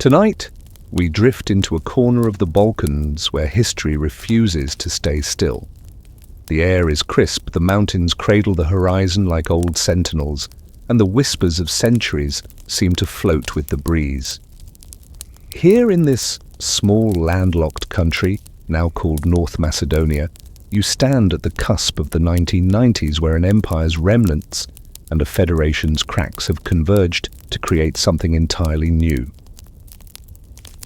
Tonight, we drift into a corner of the Balkans where history refuses to stay still. The air is crisp, the mountains cradle the horizon like old sentinels, and the whispers of centuries seem to float with the breeze. Here in this small landlocked country, now called North Macedonia, you stand at the cusp of the 1990s, where an empire's remnants and a federation's cracks have converged to create something entirely new.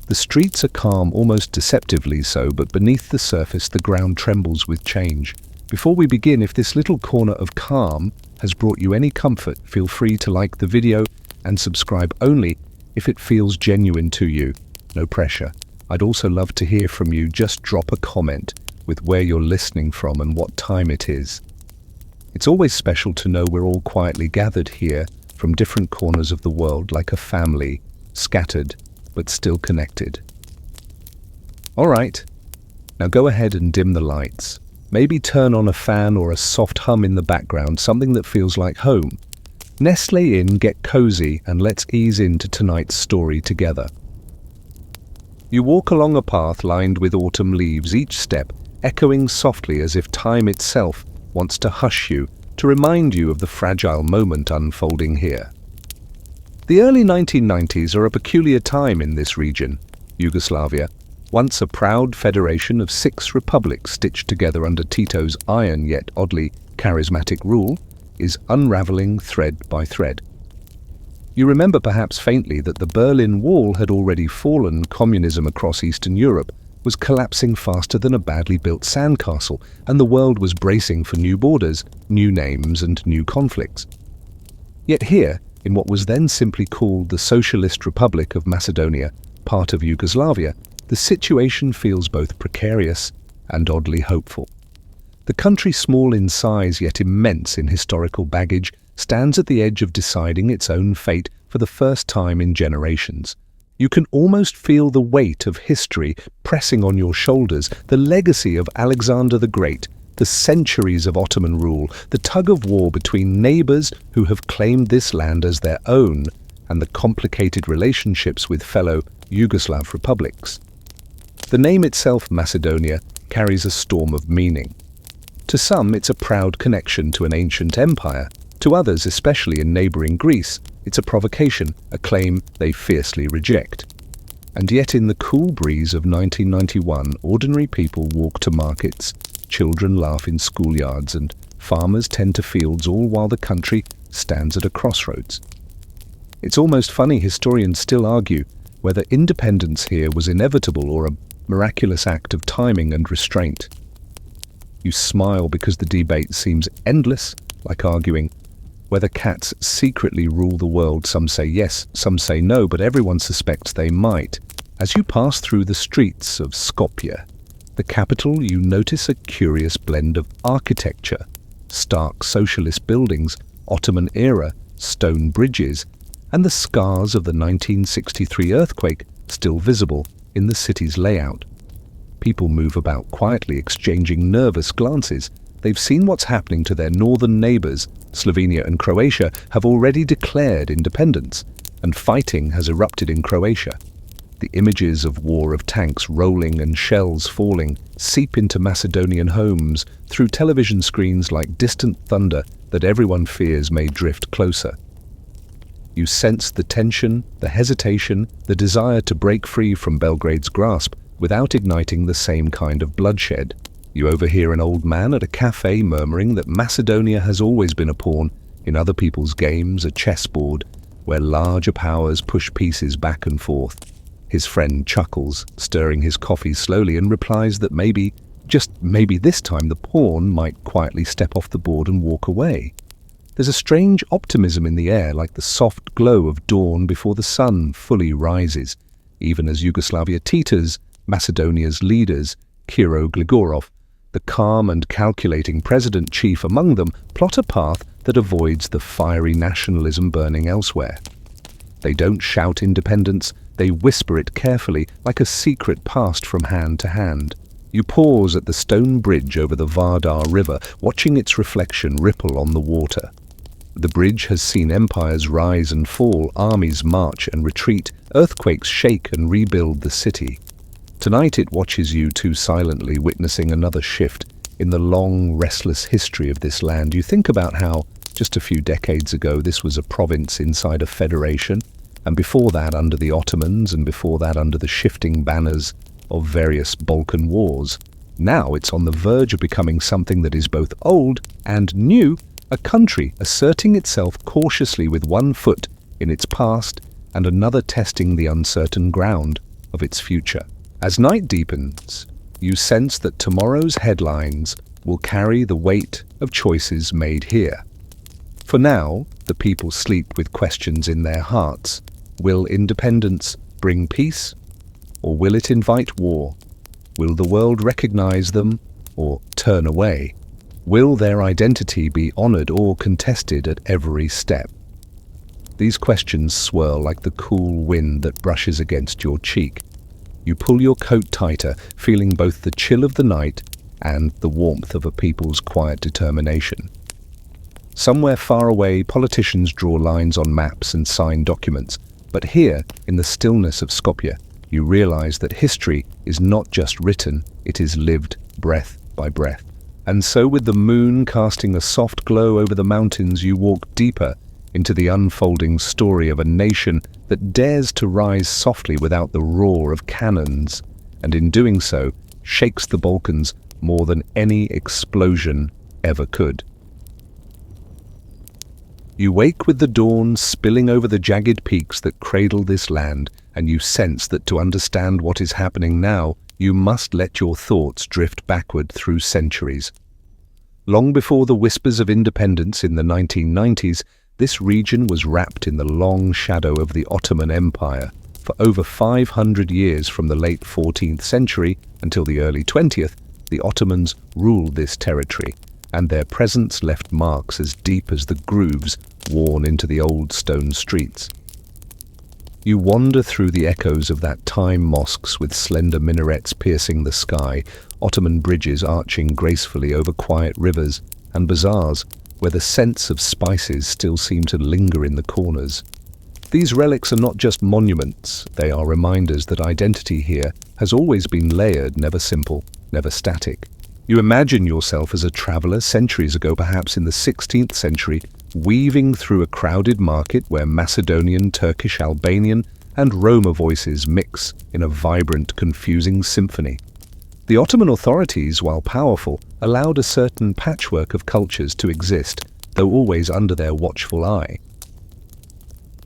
The streets are calm, almost deceptively so, but beneath the surface the ground trembles with change. Before we begin, if this little corner of calm has brought you any comfort, feel free to like the video and subscribe only if it feels genuine to you. No pressure. I'd also love to hear from you. Just drop a comment with where you're listening from and what time it is. It's always special to know we're all quietly gathered here from different corners of the world, like a family, scattered but still connected. All right, now go ahead and dim the lights. Maybe turn on a fan or a soft hum in the background, something that feels like home. Nestle in, get cozy, and let's ease into tonight's story together. You walk along a path lined with autumn leaves, each step echoing softly as if time itself wants to hush you, to remind you of the fragile moment unfolding here. The early 1990s are a peculiar time in this region. Yugoslavia, once a proud federation of 6 republics stitched together under Tito's iron yet oddly charismatic rule, is unraveling thread by thread. You remember perhaps faintly that the Berlin Wall had already fallen, communism across Eastern Europe was collapsing faster than a badly built sandcastle, and the world was bracing for new borders, new names and new conflicts. Yet here, in what was then simply called the Socialist Republic of Macedonia, part of Yugoslavia, the situation feels both precarious and oddly hopeful. The country, small in size yet immense in historical baggage, stands at the edge of deciding its own fate for the first time in generations. You can almost feel the weight of history pressing on your shoulders, the legacy of Alexander the Great, the centuries of Ottoman rule, the tug-of-war between neighbors who have claimed this land as their own, and the complicated relationships with fellow Yugoslav republics. The name itself, Macedonia, carries a storm of meaning. To some, it's a proud connection to an ancient empire. To others, especially in neighboring Greece, it's a provocation, a claim they fiercely reject. And yet in the cool breeze of 1991, ordinary people walk to markets, children laugh in schoolyards, and farmers tend to fields, all while the country stands at a crossroads. It's almost funny historians still argue whether independence here was inevitable or a miraculous act of timing and restraint. You smile because the debate seems endless, like arguing whether cats secretly rule the world. Some say yes, some say no, but everyone suspects they might. As you pass through the streets of Skopje, the capital, you notice a curious blend of architecture, stark socialist buildings, Ottoman-era stone bridges, and the scars of the 1963 earthquake still visible in the city's layout. People move about quietly, exchanging nervous glances. They've seen what's happening to their northern neighbors. Slovenia and Croatia have already declared independence, and fighting has erupted in Croatia. The images of war, of tanks rolling and shells falling, seep into Macedonian homes through television screens like distant thunder that everyone fears may drift closer. You sense the tension, the hesitation, the desire to break free from Belgrade's grasp without igniting the same kind of bloodshed. You overhear an old man at a cafe murmuring that Macedonia has always been a pawn in other people's games, a chessboard where larger powers push pieces back and forth. His friend chuckles, stirring his coffee slowly, and replies that maybe, just maybe this time, the pawn might quietly step off the board and walk away. There's a strange optimism in the air, like the soft glow of dawn before the sun fully rises, even as Yugoslavia teeters. Macedonia's leaders, Kiro Gligorov, the calm and calculating president chief among them, plot a path that avoids the fiery nationalism burning elsewhere. They don't shout independence, they whisper it carefully, like a secret passed from hand to hand. You pause at the stone bridge over the Vardar River, watching its reflection ripple on the water. The bridge has seen empires rise and fall, armies march and retreat, earthquakes shake and rebuild the city. Tonight it watches you too silently, witnessing another shift in the long, restless history of this land. You think about how, just a few decades ago, this was a province inside a federation, and before that under the Ottomans, and before that under the shifting banners of various Balkan wars. Now it's on the verge of becoming something that is both old and new, a country asserting itself cautiously with one foot in its past and another testing the uncertain ground of its future. As night deepens, you sense that tomorrow's headlines will carry the weight of choices made here. For now, the people sleep with questions in their hearts. Will independence bring peace, or will it invite war? Will the world recognize them, or turn away? Will their identity be honored or contested at every step? These questions swirl like the cool wind that brushes against your cheek. You pull your coat tighter, feeling both the chill of the night and the warmth of a people's quiet determination. Somewhere far away, politicians draw lines on maps and sign documents, but here, in the stillness of Skopje, you realize that history is not just written, it is lived breath by breath. And so, with the moon casting a soft glow over the mountains, you walk deeper into the unfolding story of a nation that dares to rise softly without the roar of cannons, and in doing so, shakes the Balkans more than any explosion ever could. You wake with the dawn spilling over the jagged peaks that cradle this land, and you sense that to understand what is happening now, you must let your thoughts drift backward through centuries. Long before the whispers of independence in the 1990s, this region was wrapped in the long shadow of the Ottoman Empire. For over 500 years, from the late 14th century until the early 20th, the Ottomans ruled this territory, and their presence left marks as deep as the grooves worn into the old stone streets. You wander through the echoes of that time, mosques with slender minarets piercing the sky, Ottoman bridges arching gracefully over quiet rivers, and bazaars where the scents of spices still seem to linger in the corners. These relics are not just monuments, they are reminders that identity here has always been layered, never simple, never static. You imagine yourself as a traveler centuries ago, perhaps in the 16th century, weaving through a crowded market where Macedonian, Turkish, Albanian, and Roma voices mix in a vibrant, confusing symphony. The Ottoman authorities, while powerful, allowed a certain patchwork of cultures to exist, though always under their watchful eye.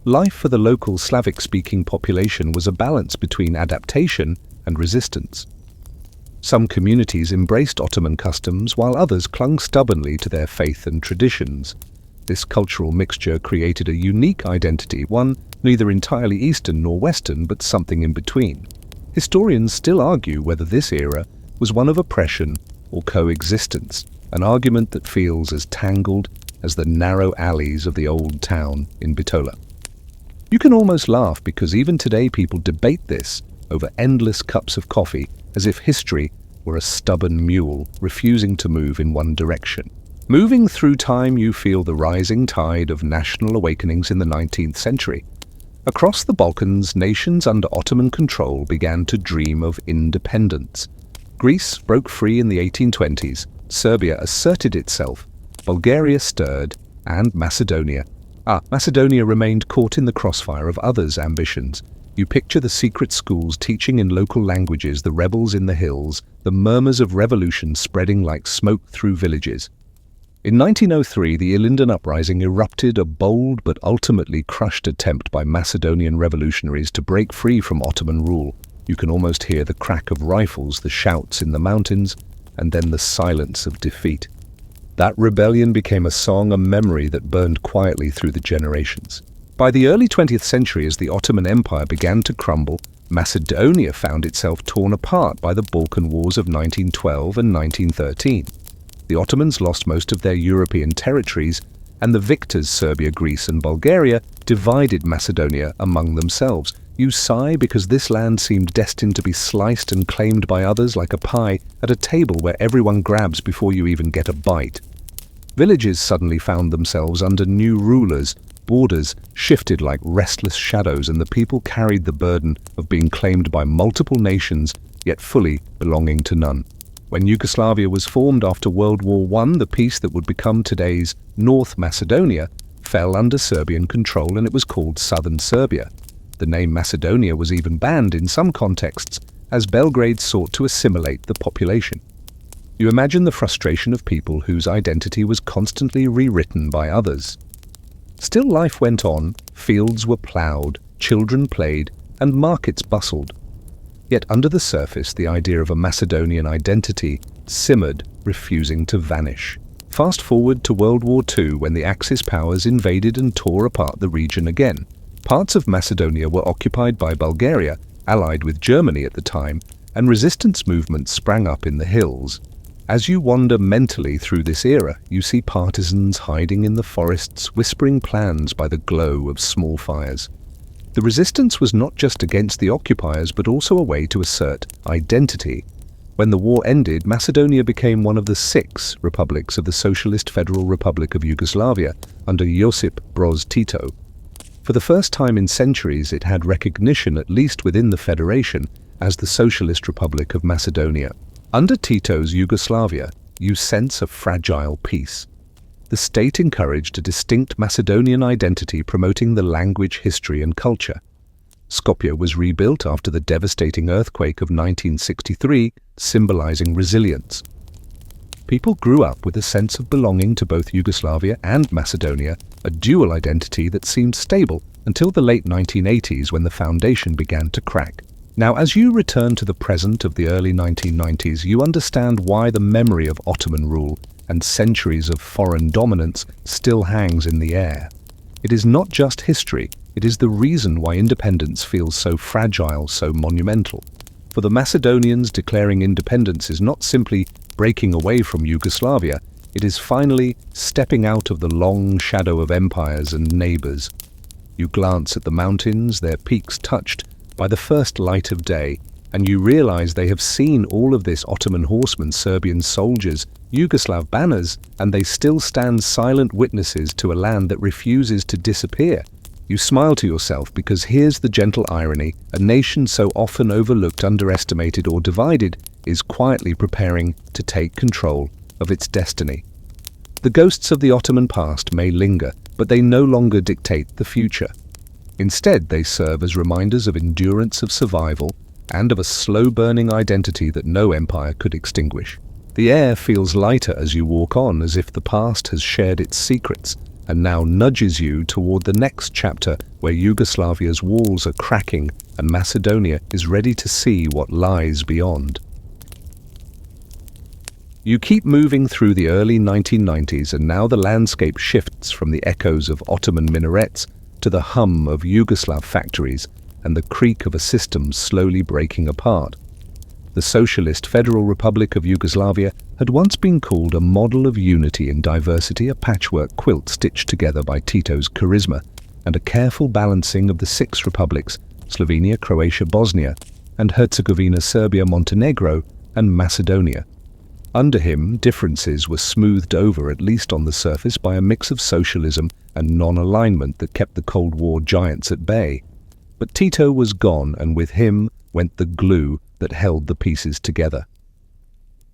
Life for the local Slavic-speaking population was a balance between adaptation and resistance. Some communities embraced Ottoman customs, while others clung stubbornly to their faith and traditions. This cultural mixture created a unique identity, one neither entirely Eastern nor Western, but something in between. Historians still argue whether this era was one of oppression or coexistence, an argument that feels as tangled as the narrow alleys of the old town in Bitola. You can almost laugh because even today people debate this over endless cups of coffee, as if history were a stubborn mule refusing to move in one direction. Moving through time, you feel the rising tide of national awakenings in the 19th century. Across the Balkans, nations under Ottoman control began to dream of independence. Greece broke free in the 1820s, Serbia asserted itself, Bulgaria stirred, and Macedonia remained caught in the crossfire of others' ambitions. You picture the secret schools teaching in local languages, the rebels in the hills, the murmurs of revolution spreading like smoke through villages. In 1903, the Ilinden Uprising erupted, a bold but ultimately crushed attempt by Macedonian revolutionaries to break free from Ottoman rule. You can almost hear the crack of rifles, the shouts in the mountains, and then the silence of defeat. That rebellion became a song, a memory that burned quietly through the generations. By the early 20th century, as the Ottoman Empire began to crumble, Macedonia found itself torn apart by the Balkan Wars of 1912 and 1913. The Ottomans lost most of their European territories, and the victors, Serbia, Greece, and Bulgaria, divided Macedonia among themselves. You sigh because this land seemed destined to be sliced and claimed by others like a pie at a table where everyone grabs before you even get a bite. Villages suddenly found themselves under new rulers, borders shifted like restless shadows, and the people carried the burden of being claimed by multiple nations, yet fully belonging to none. When Yugoslavia was formed after World War I, the piece that would become today's North Macedonia fell under Serbian control, and it was called Southern Serbia. The name Macedonia was even banned in some contexts, as Belgrade sought to assimilate the population. You imagine the frustration of people whose identity was constantly rewritten by others. Still, life went on, fields were ploughed, children played, and markets bustled. Yet under the surface, the idea of a Macedonian identity simmered, refusing to vanish. Fast forward to World War II, when the Axis powers invaded and tore apart the region again. Parts of Macedonia were occupied by Bulgaria, allied with Germany at the time, and resistance movements sprang up in the hills. As you wander mentally through this era, you see partisans hiding in the forests, whispering plans by the glow of small fires. The resistance was not just against the occupiers, but also a way to assert identity. When the war ended, Macedonia became one of the 6 republics of the Socialist Federal Republic of Yugoslavia under Josip Broz Tito. For the first time in centuries, it had recognition, at least within the federation, as the Socialist Republic of Macedonia. Under Tito's Yugoslavia, you sense a fragile peace. The state encouraged a distinct Macedonian identity, promoting the language, history, and culture. Skopje was rebuilt after the devastating earthquake of 1963, symbolizing resilience. People grew up with a sense of belonging to both Yugoslavia and Macedonia, a dual identity that seemed stable until the late 1980s, when the foundation began to crack. Now, as you return to the present of the early 1990s, you understand why the memory of Ottoman rule and centuries of foreign dominance still hangs in the air. It is not just history, it is the reason why independence feels so fragile, so monumental. For the Macedonians, declaring independence is not simply breaking away from Yugoslavia, it is finally stepping out of the long shadow of empires and neighbors. You glance at the mountains, their peaks touched by the first light of day, and you realize they have seen all of this: Ottoman horsemen, Serbian soldiers, Yugoslav banners, and they still stand silent witnesses to a land that refuses to disappear. You smile to yourself, because here's the gentle irony: a nation so often overlooked, underestimated, or divided is quietly preparing to take control of its destiny. The ghosts of the Ottoman past may linger, but they no longer dictate the future. Instead, they serve as reminders of endurance, of survival, and of a slow-burning identity that no empire could extinguish. The air feels lighter as you walk on, as if the past has shared its secrets and now nudges you toward the next chapter, where Yugoslavia's walls are cracking and Macedonia is ready to see what lies beyond. You keep moving through the early 1990s, and now the landscape shifts from the echoes of Ottoman minarets to the hum of Yugoslav factories and the creak of a system slowly breaking apart. The Socialist Federal Republic of Yugoslavia had once been called a model of unity in diversity, a patchwork quilt stitched together by Tito's charisma and a careful balancing of the 6 republics: Slovenia, Croatia, Bosnia and Herzegovina, Serbia, Montenegro, and Macedonia. Under him, differences were smoothed over, at least on the surface, by a mix of socialism and non-alignment that kept the Cold War giants at bay. But Tito was gone, and with him went the glue that held the pieces together.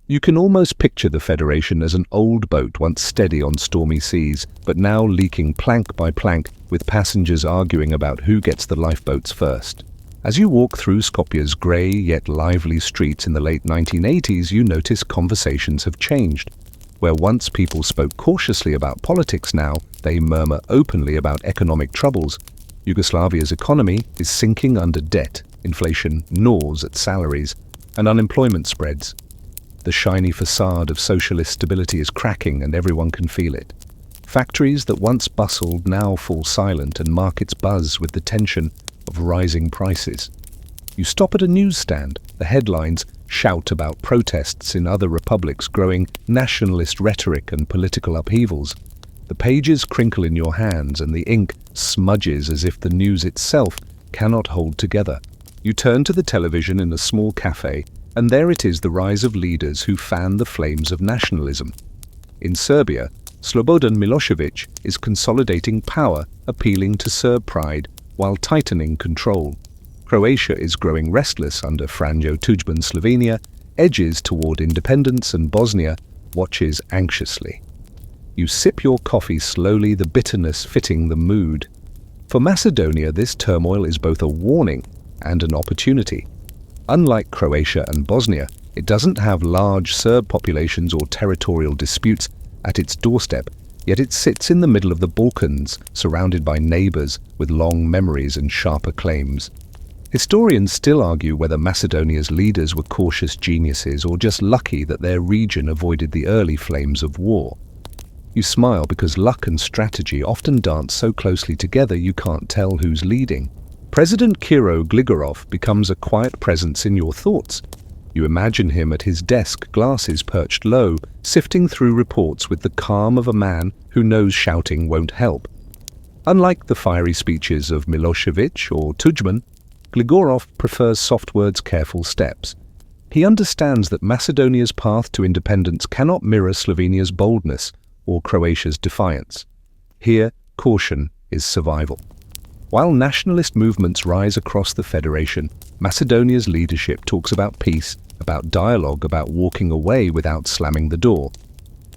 You can almost picture the Federation as an old boat, once steady on stormy seas, but now leaking plank by plank, with passengers arguing about who gets the lifeboats first. As you walk through Skopje's grey yet lively streets in the late 1980s, you notice conversations have changed. Where once people spoke cautiously about politics, now they murmur openly about economic troubles. Yugoslavia's economy is sinking under debt, inflation gnaws at salaries, and unemployment spreads. The shiny facade of socialist stability is cracking, and everyone can feel it. Factories that once bustled now fall silent, and markets buzz with the tension of rising prices. You stop at a newsstand. The headlines shout about protests in other republics, growing nationalist rhetoric and political upheavals. The pages crinkle in your hands, and the ink smudges as if the news itself cannot hold together. You turn to the television in a small cafe, and there it is, the rise of leaders who fan the flames of nationalism. In Serbia, Slobodan Milosevic is consolidating power, appealing to Serb pride, while tightening control. Croatia is growing restless under Franjo Tuđman. Slovenia edges toward independence, and Bosnia watches anxiously. You sip your coffee slowly, the bitterness fitting the mood. For Macedonia, this turmoil is both a warning and an opportunity. Unlike Croatia and Bosnia, it doesn't have large Serb populations or territorial disputes at its doorstep, yet it sits in the middle of the Balkans, surrounded by neighbors with long memories and sharper claims. Historians still argue whether Macedonia's leaders were cautious geniuses or just lucky that their region avoided the early flames of war. You smile because luck and strategy often dance so closely together you can't tell who's leading. President Kiro Gligorov becomes a quiet presence in your thoughts. You imagine him at his desk, glasses perched low, sifting through reports with the calm of a man who knows shouting won't help. Unlike the fiery speeches of Milosevic or Tuđman, Gligorov prefers soft words, careful steps. He understands that Macedonia's path to independence cannot mirror Slovenia's boldness or Croatia's defiance. Here, caution is survival. While nationalist movements rise across the Federation, Macedonia's leadership talks about peace, about dialogue, about walking away without slamming the door.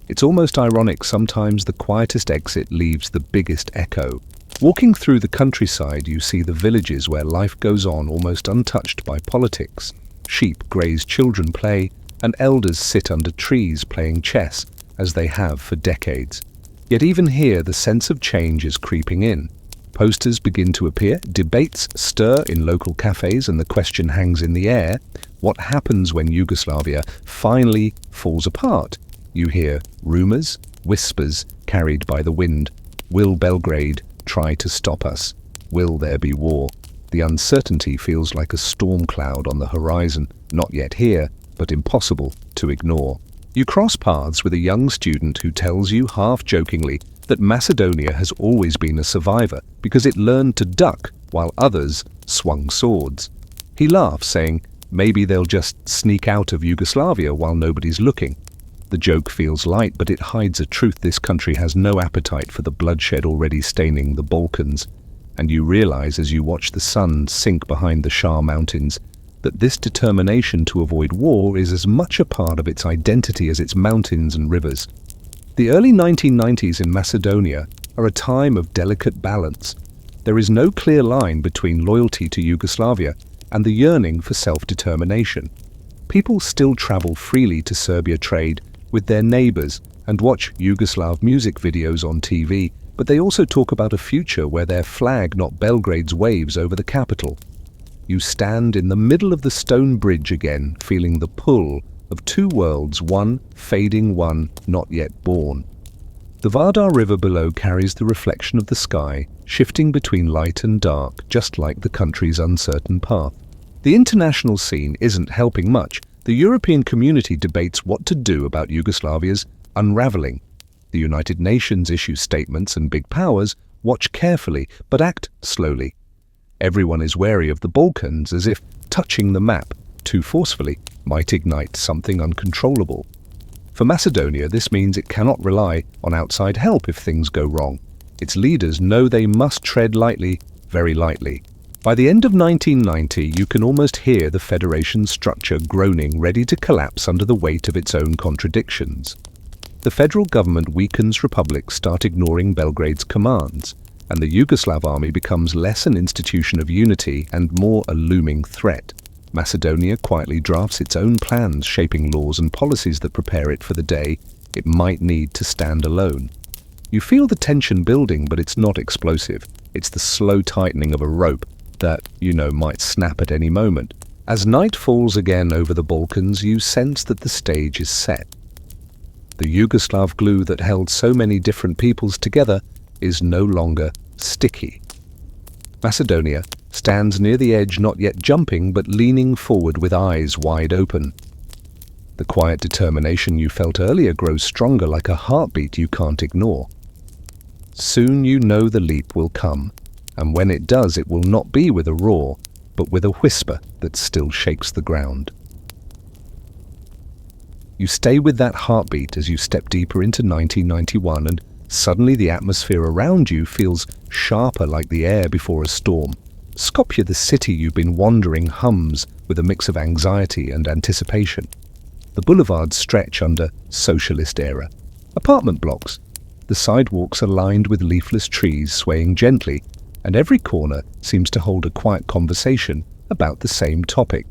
It's almost ironic, sometimes the quietest exit leaves the biggest echo. Walking through the countryside, you see the villages where life goes on almost untouched by politics. Sheep graze, children play, and elders sit under trees playing chess, as they have for decades. Yet even here, the sense of change is creeping in. Posters begin to appear, debates stir in local cafes, and the question hangs in the air: what happens when Yugoslavia finally falls apart? You hear rumors, whispers carried by the wind. Will Belgrade try to stop us? Will there be war? The uncertainty feels like a storm cloud on the horizon, not yet here, but impossible to ignore. You cross paths with a young student who tells you, half-jokingly, that Macedonia has always been a survivor because it learned to duck while others swung swords. He laughs, saying, maybe they'll just sneak out of Yugoslavia while nobody's looking. The joke feels light, but it hides a truth: this country has no appetite for the bloodshed already staining the Balkans. And you realize as you watch the sun sink behind the Shah Mountains that this determination to avoid war is as much a part of its identity as its mountains and rivers. The early 1990s in Macedonia are a time of delicate balance. There is no clear line between loyalty to Yugoslavia and the yearning for self-determination. People still travel freely to Serbia, trade with their neighbors, and watch Yugoslav music videos on TV, but they also talk about a future where their flag, not Belgrade's, waves over the capital. You stand in the middle of the stone bridge again, feeling the pull of two worlds, one fading, one not yet born. The Vardar River below carries the reflection of the sky, shifting between light and dark, just like the country's uncertain path. The international scene isn't helping much. The European community debates what to do about Yugoslavia's unraveling. The United Nations issues statements, and big powers watch carefully but act slowly. Everyone is wary of the Balkans, as if touching the map too forcefully might ignite something uncontrollable. For Macedonia, this means it cannot rely on outside help if things go wrong. Its leaders know they must tread lightly, very lightly. By the end of 1990, you can almost hear the Federation's structure groaning, ready to collapse under the weight of its own contradictions. The federal government weakens, republics start ignoring Belgrade's commands, and the Yugoslav army becomes less an institution of unity and more a looming threat. Macedonia quietly drafts its own plans, shaping laws and policies that prepare it for the day it might need to stand alone. You feel the tension building, but it's not explosive. It's the slow tightening of a rope that, might snap at any moment. As night falls again over the Balkans, you sense that the stage is set. The Yugoslav glue that held so many different peoples together is no longer sticky. Macedonia stands near the edge, not yet jumping, but leaning forward with eyes wide open. The quiet determination you felt earlier grows stronger, like a heartbeat you can't ignore. Soon you know the leap will come, and when it does, it will not be with a roar, but with a whisper that still shakes the ground. You stay with that heartbeat as you step deeper into 1991, and suddenly the atmosphere around you feels sharper, like the air before a storm. Skopje, the city you've been wandering, hums with a mix of anxiety and anticipation. The boulevards stretch under socialist era. Apartment blocks. The sidewalks are lined with leafless trees swaying gently, and every corner seems to hold a quiet conversation about the same topic.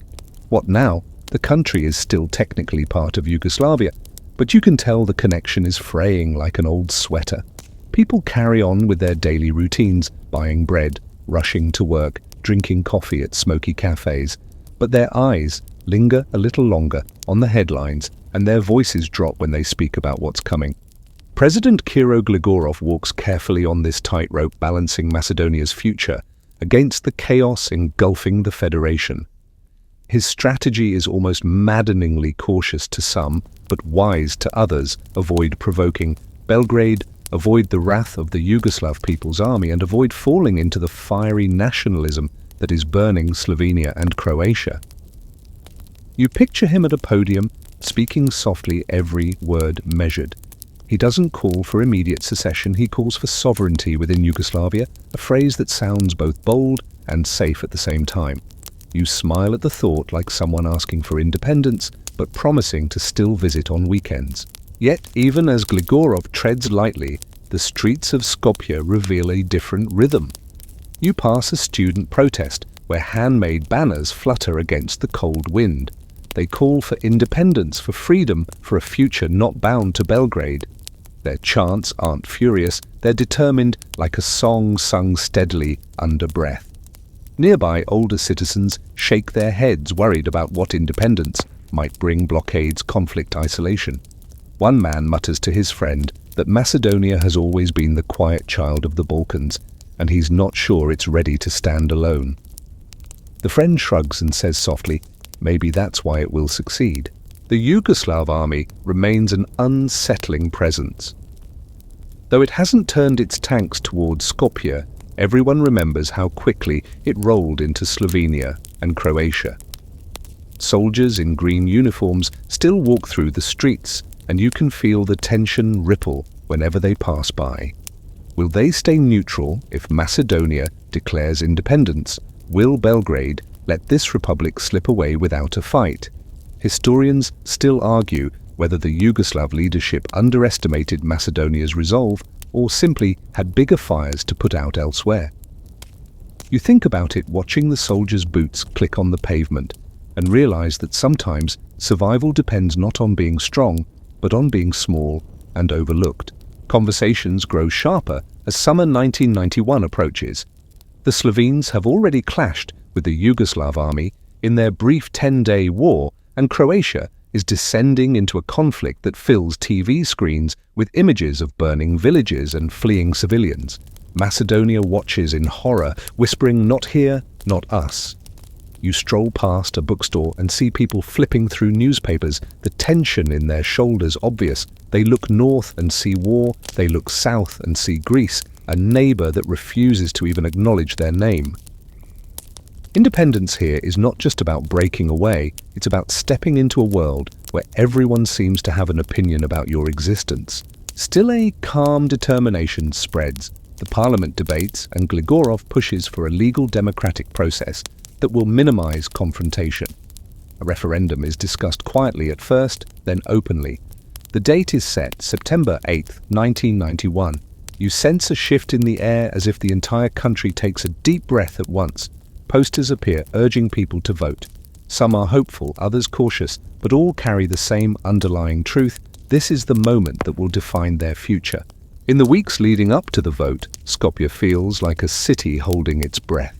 What now? The country is still technically part of Yugoslavia, but you can tell the connection is fraying like an old sweater. People carry on with their daily routines, buying bread, rushing to work, drinking coffee at smoky cafes, but their eyes linger a little longer on the headlines, and their voices drop when they speak about what's coming. President Kiro Gligorov walks carefully on this tightrope, balancing Macedonia's future against the chaos engulfing the Federation. His strategy is almost maddeningly cautious to some, but wise to others. Avoid provoking Belgrade, avoid the wrath of the Yugoslav People's Army, and avoid falling into the fiery nationalism that is burning Slovenia and Croatia. You picture him at a podium, speaking softly, every word measured. He doesn't call for immediate secession, he calls for sovereignty within Yugoslavia, a phrase that sounds both bold and safe at the same time. You smile at the thought, like someone asking for independence, but promising to still visit on weekends. Yet, even as Gligorov treads lightly, the streets of Skopje reveal a different rhythm. You pass a student protest, where handmade banners flutter against the cold wind. They call for independence, for freedom, for a future not bound to Belgrade. Their chants aren't furious, they're determined, like a song sung steadily under breath. Nearby, older citizens shake their heads, worried about what independence might bring: blockades, conflict, isolation. One man mutters to his friend that Macedonia has always been the quiet child of the Balkans, and he's not sure it's ready to stand alone. The friend shrugs and says softly, maybe that's why it will succeed. The Yugoslav army remains an unsettling presence. Though it hasn't turned its tanks towards Skopje, everyone remembers how quickly it rolled into Slovenia and Croatia. Soldiers in green uniforms still walk through the streets, and you can feel the tension ripple whenever they pass by. Will they stay neutral if Macedonia declares independence? Will Belgrade let this republic slip away without a fight? Historians still argue whether the Yugoslav leadership underestimated Macedonia's resolve or simply had bigger fires to put out elsewhere. You think about it watching the soldiers' boots click on the pavement and realize that sometimes survival depends not on being strong, but on being small and overlooked. Conversations grow sharper as summer 1991 approaches. The Slovenes have already clashed with the Yugoslav army in their brief 10-day war, and Croatia is descending into a conflict that fills TV screens with images of burning villages and fleeing civilians. Macedonia watches in horror, whispering, "Not here, not us." You stroll past a bookstore and see people flipping through newspapers, the tension in their shoulders obvious. They look north and see war, they look south and see Greece, a neighbor that refuses to even acknowledge their name. Independence here is not just about breaking away, it's about stepping into a world where everyone seems to have an opinion about your existence. Still, a calm determination spreads. The parliament debates, and Gligorov pushes for a legal democratic process that will minimize confrontation. A referendum is discussed quietly at first, then openly. The date is set, September 8, 1991. You sense a shift in the air, as if the entire country takes a deep breath at once. Posters appear urging people to vote. Some are hopeful, others cautious, but all carry the same underlying truth: this is the moment that will define their future. In the weeks leading up to the vote, Skopje feels like a city holding its breath.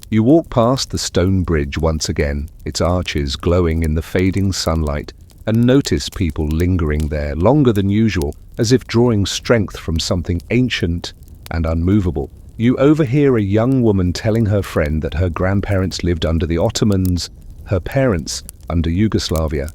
You walk past the stone bridge once again, its arches glowing in the fading sunlight, and notice people lingering there longer than usual, as if drawing strength from something ancient and unmovable. You overhear a young woman telling her friend that her grandparents lived under the Ottomans, her parents under Yugoslavia,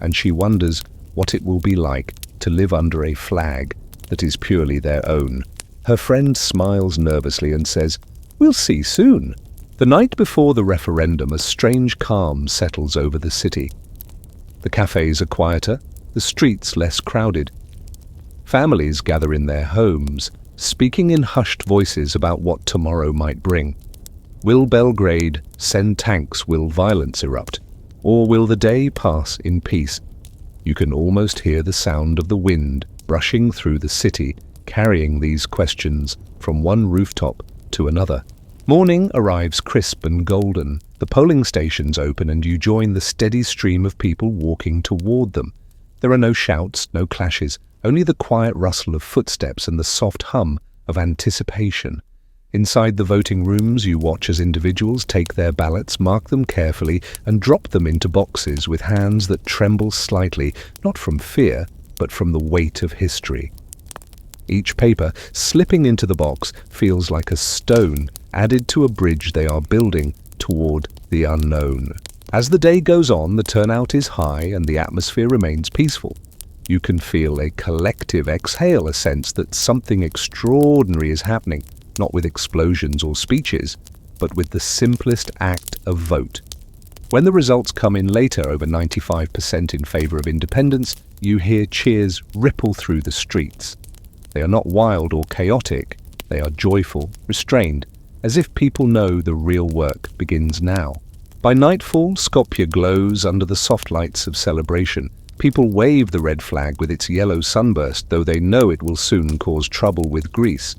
and she wonders what it will be like to live under a flag that is purely their own. Her friend smiles nervously and says, "We'll see soon." The night before the referendum, a strange calm settles over the city. The cafes are quieter, the streets less crowded. Families gather in their homes, speaking in hushed voices about what tomorrow might bring. Will Belgrade send tanks? Will violence erupt? Or will the day pass in peace? You can almost hear the sound of the wind brushing through the city, carrying these questions from one rooftop to another. Morning arrives crisp and golden. The polling stations open and you join the steady stream of people walking toward them. There are no shouts, no clashes, only the quiet rustle of footsteps and the soft hum of anticipation. Inside the voting rooms, you watch as individuals take their ballots, mark them carefully, and drop them into boxes with hands that tremble slightly, not from fear, but from the weight of history. Each paper slipping into the box feels like a stone added to a bridge they are building toward the unknown. As the day goes on, the turnout is high and the atmosphere remains peaceful. You can feel a collective exhale, a sense that something extraordinary is happening, not with explosions or speeches, but with the simplest act of vote. When the results come in later, over 95% in favor of independence, you hear cheers ripple through the streets. They are not wild or chaotic, they are joyful, restrained, as if people know the real work begins now. By nightfall, Skopje glows under the soft lights of celebration. People wave the red flag with its yellow sunburst, though they know it will soon cause trouble with Greece.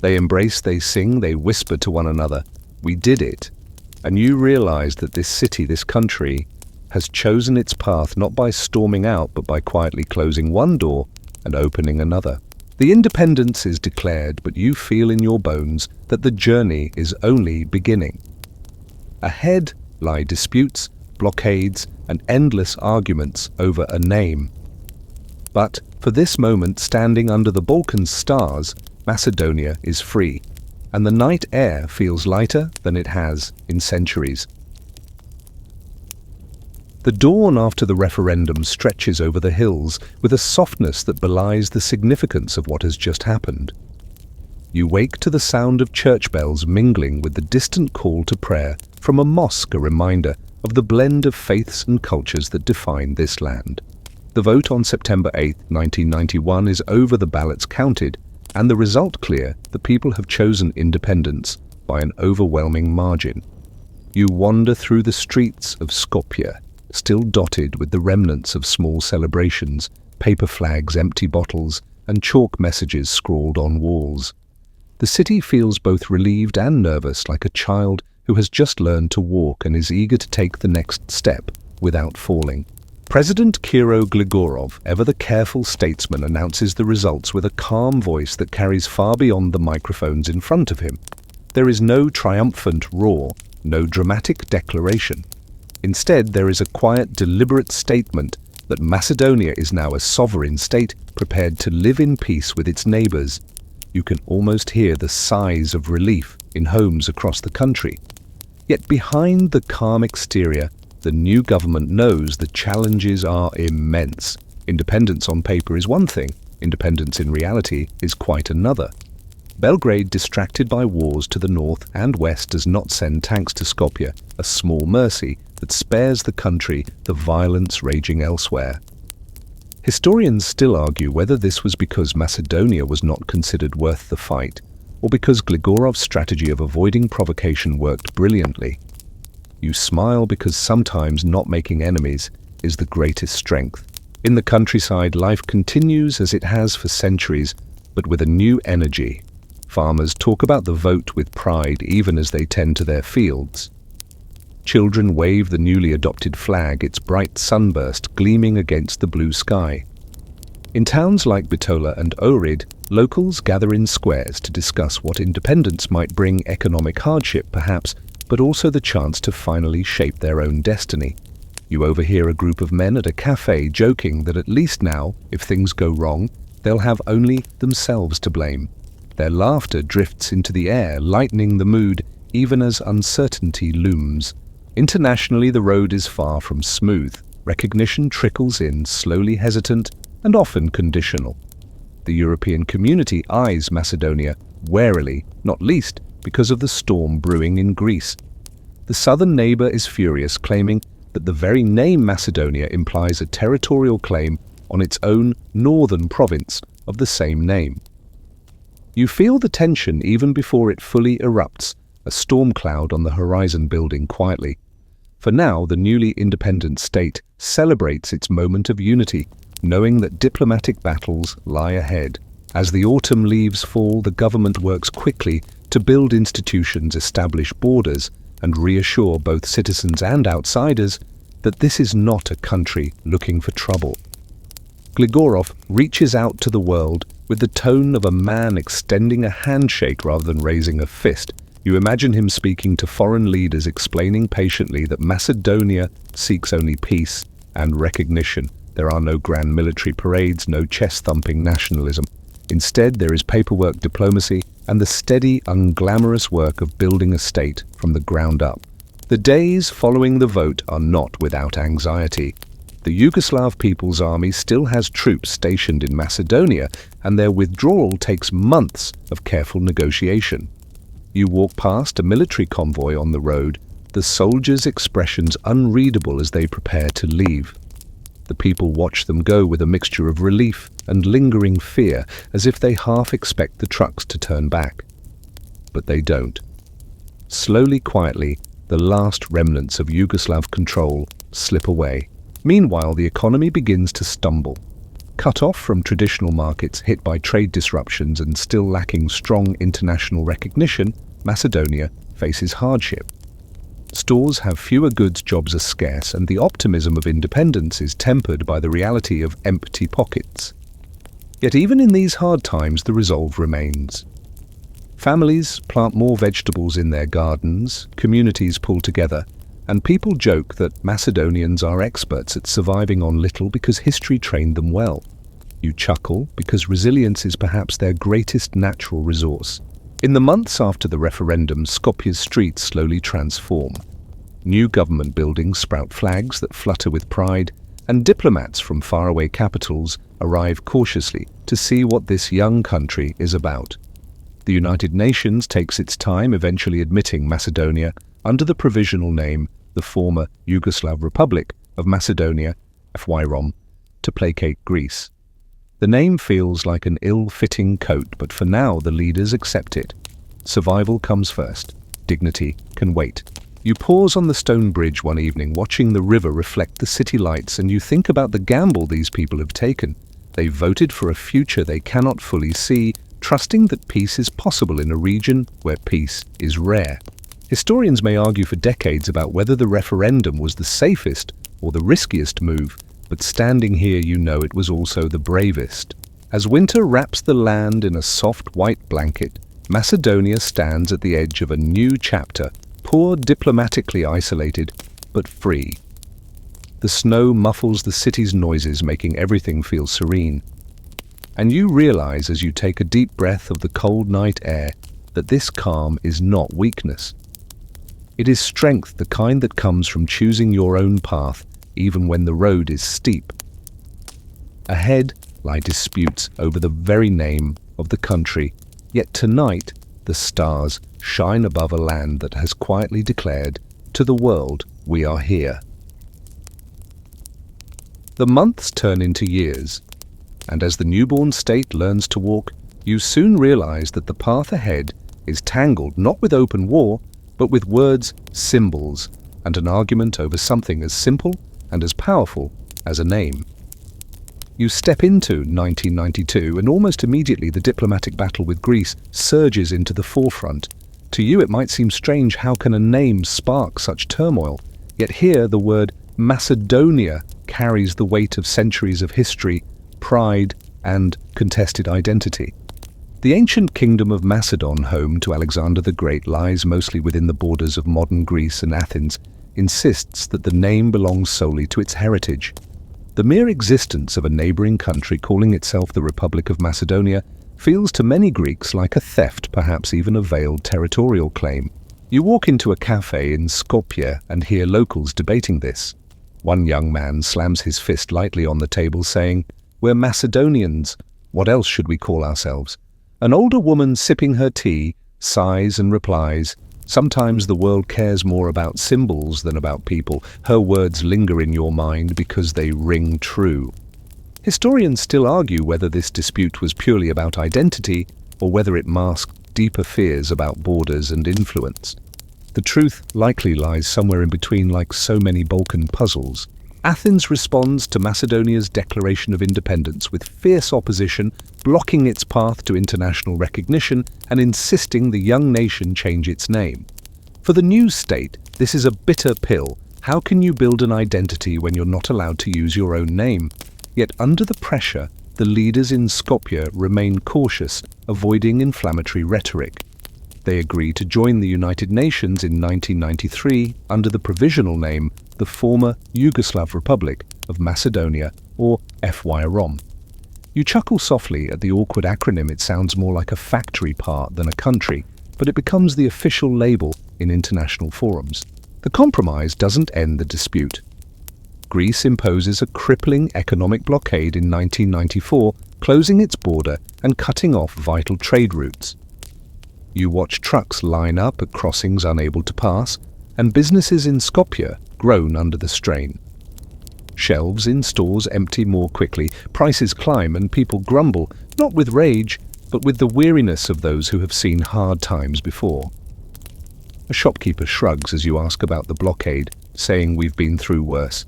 They embrace, they sing, they whisper to one another, "We did it." And you realize that this city, this country, has chosen its path not by storming out, but by quietly closing one door and opening another. The independence is declared, but you feel in your bones that the journey is only beginning. Ahead lie disputes, blockades, and endless arguments over a name. But for this moment, standing under the Balkan stars, Macedonia is free, and the night air feels lighter than it has in centuries. The dawn after the referendum stretches over the hills with a softness that belies the significance of what has just happened. You wake to the sound of church bells mingling with the distant call to prayer from a mosque, a reminder of the blend of faiths and cultures that define this land. The vote on September 8, 1991 is over, the ballots counted, and the result clear: the people have chosen independence by an overwhelming margin. You wander through the streets of Skopje, still dotted with the remnants of small celebrations, paper flags, empty bottles, and chalk messages scrawled on walls. The city feels both relieved and nervous, like a child who has just learned to walk and is eager to take the next step without falling. President Kiro Gligorov, ever the careful statesman, announces the results with a calm voice that carries far beyond the microphones in front of him. There is no triumphant roar, no dramatic declaration. Instead, there is a quiet, deliberate statement that Macedonia is now a sovereign state prepared to live in peace with its neighbors. You can almost hear the sighs of relief in homes across the country. Yet behind the calm exterior, the new government knows the challenges are immense. Independence on paper is one thing, independence in reality is quite another. Belgrade, distracted by wars to the north and west, does not send tanks to Skopje, a small mercy that spares the country the violence raging elsewhere. Historians still argue whether this was because Macedonia was not considered worth the fight, or because Gligorov's strategy of avoiding provocation worked brilliantly. You smile because sometimes not making enemies is the greatest strength. In the countryside, life continues as it has for centuries, but with a new energy. Farmers talk about the vote with pride even as they tend to their fields. Children wave the newly adopted flag, its bright sunburst gleaming against the blue sky. In towns like Bitola and Ohrid, locals gather in squares to discuss what independence might bring: economic hardship, perhaps, but also the chance to finally shape their own destiny. You overhear a group of men at a cafe joking that at least now, if things go wrong, they'll have only themselves to blame. Their laughter drifts into the air, lightening the mood even as uncertainty looms. Internationally, the road is far from smooth. Recognition trickles in, slowly, hesitant, and often conditional. The European community eyes Macedonia warily, not least because of the storm brewing in Greece. The southern neighbor is furious, claiming that the very name Macedonia implies a territorial claim on its own northern province of the same name. You feel the tension even before it fully erupts, a storm cloud on the horizon building quietly. For now, the newly independent state celebrates its moment of unity, knowing that diplomatic battles lie ahead. As the autumn leaves fall, the government works quickly to build institutions, establish borders, and reassure both citizens and outsiders that this is not a country looking for trouble. Gligorov reaches out to the world with the tone of a man extending a handshake rather than raising a fist. You imagine him speaking to foreign leaders, explaining patiently that Macedonia seeks only peace and recognition. There are no grand military parades, no chest-thumping nationalism. Instead, there is paperwork diplomacy and the steady, unglamorous work of building a state from the ground up. The days following the vote are not without anxiety. The Yugoslav People's Army still has troops stationed in Macedonia, and their withdrawal takes months of careful negotiation. You walk past a military convoy on the road, the soldiers' expressions unreadable as they prepare to leave. The people watch them go with a mixture of relief and lingering fear, as if they half expect the trucks to turn back. But they don't. Slowly, quietly, the last remnants of Yugoslav control slip away. Meanwhile, the economy begins to stumble. Cut off from traditional markets, hit by trade disruptions, and still lacking strong international recognition, Macedonia faces hardship. Stores have fewer goods, jobs are scarce, and the optimism of independence is tempered by the reality of empty pockets. Yet even in these hard times, the resolve remains. Families plant more vegetables in their gardens, communities pull together, and people joke that Macedonians are experts at surviving on little because history trained them well. You chuckle because resilience is perhaps their greatest natural resource. In the months after the referendum, Skopje's streets slowly transform. New government buildings sprout flags that flutter with pride, and diplomats from faraway capitals arrive cautiously to see what this young country is about. The United Nations takes its time, eventually admitting Macedonia under the provisional name the former Yugoslav Republic of Macedonia, FYROM, to placate Greece. The name feels like an ill-fitting coat, but for now the leaders accept it. Survival comes first. Dignity can wait. You pause on the stone bridge one evening, watching the river reflect the city lights, and you think about the gamble these people have taken. They voted for a future they cannot fully see, trusting that peace is possible in a region where peace is rare. Historians may argue for decades about whether the referendum was the safest or the riskiest move, but standing here you know it was also the bravest. As winter wraps the land in a soft white blanket, Macedonia stands at the edge of a new chapter, poor, diplomatically isolated, but free. The snow muffles the city's noises, making everything feel serene. And you realize as you take a deep breath of the cold night air that this calm is not weakness. It is strength, the kind that comes from choosing your own path, even when the road is steep. Ahead lie disputes over the very name of the country, yet tonight the stars shine above a land that has quietly declared to the world, we are here. The months turn into years, and as the newborn state learns to walk, you soon realize that the path ahead is tangled not with open war, but with words, symbols, and an argument over something as simple and as powerful as a name. You step into 1992, and almost immediately the diplomatic battle with Greece surges into the forefront. To you it might seem strange, how can a name spark such turmoil? Yet here the word Macedonia carries the weight of centuries of history, pride, and contested identity. The ancient kingdom of Macedon, home to Alexander the Great, lies mostly within the borders of modern Greece, and Athens insists that the name belongs solely to its heritage. The mere existence of a neighboring country calling itself the Republic of Macedonia feels to many Greeks like a theft, perhaps even a veiled territorial claim. You walk into a cafe in Skopje and hear locals debating this. One young man slams his fist lightly on the table, saying, "We're Macedonians. What else should we call ourselves?" An older woman sipping her tea sighs and replies, Sometimes the world cares more about symbols than about people. Her words linger in your mind because they ring true. Historians still argue whether this dispute was purely about identity or whether it masked deeper fears about borders and influence. The truth likely lies somewhere in between, like so many Balkan puzzles. Athens responds to Macedonia's declaration of independence with fierce opposition, blocking its path to international recognition and insisting the young nation change its name. For the new state, this is a bitter pill. How can you build an identity when you're not allowed to use your own name? Yet under the pressure, the leaders in Skopje remain cautious, avoiding inflammatory rhetoric. They agree to join the United Nations in 1993 under the provisional name the former Yugoslav Republic of Macedonia, or FYROM. You chuckle softly at the awkward acronym. It sounds more like a factory part than a country, but it becomes the official label in international forums. The compromise doesn't end the dispute. Greece imposes a crippling economic blockade in 1994, closing its border and cutting off vital trade routes. You watch trucks line up at crossings unable to pass, and businesses in Skopje groan under the strain. Shelves in stores empty more quickly, prices climb, and people grumble, not with rage, but with the weariness of those who have seen hard times before. A shopkeeper shrugs as you ask about the blockade, saying, "We've been through worse.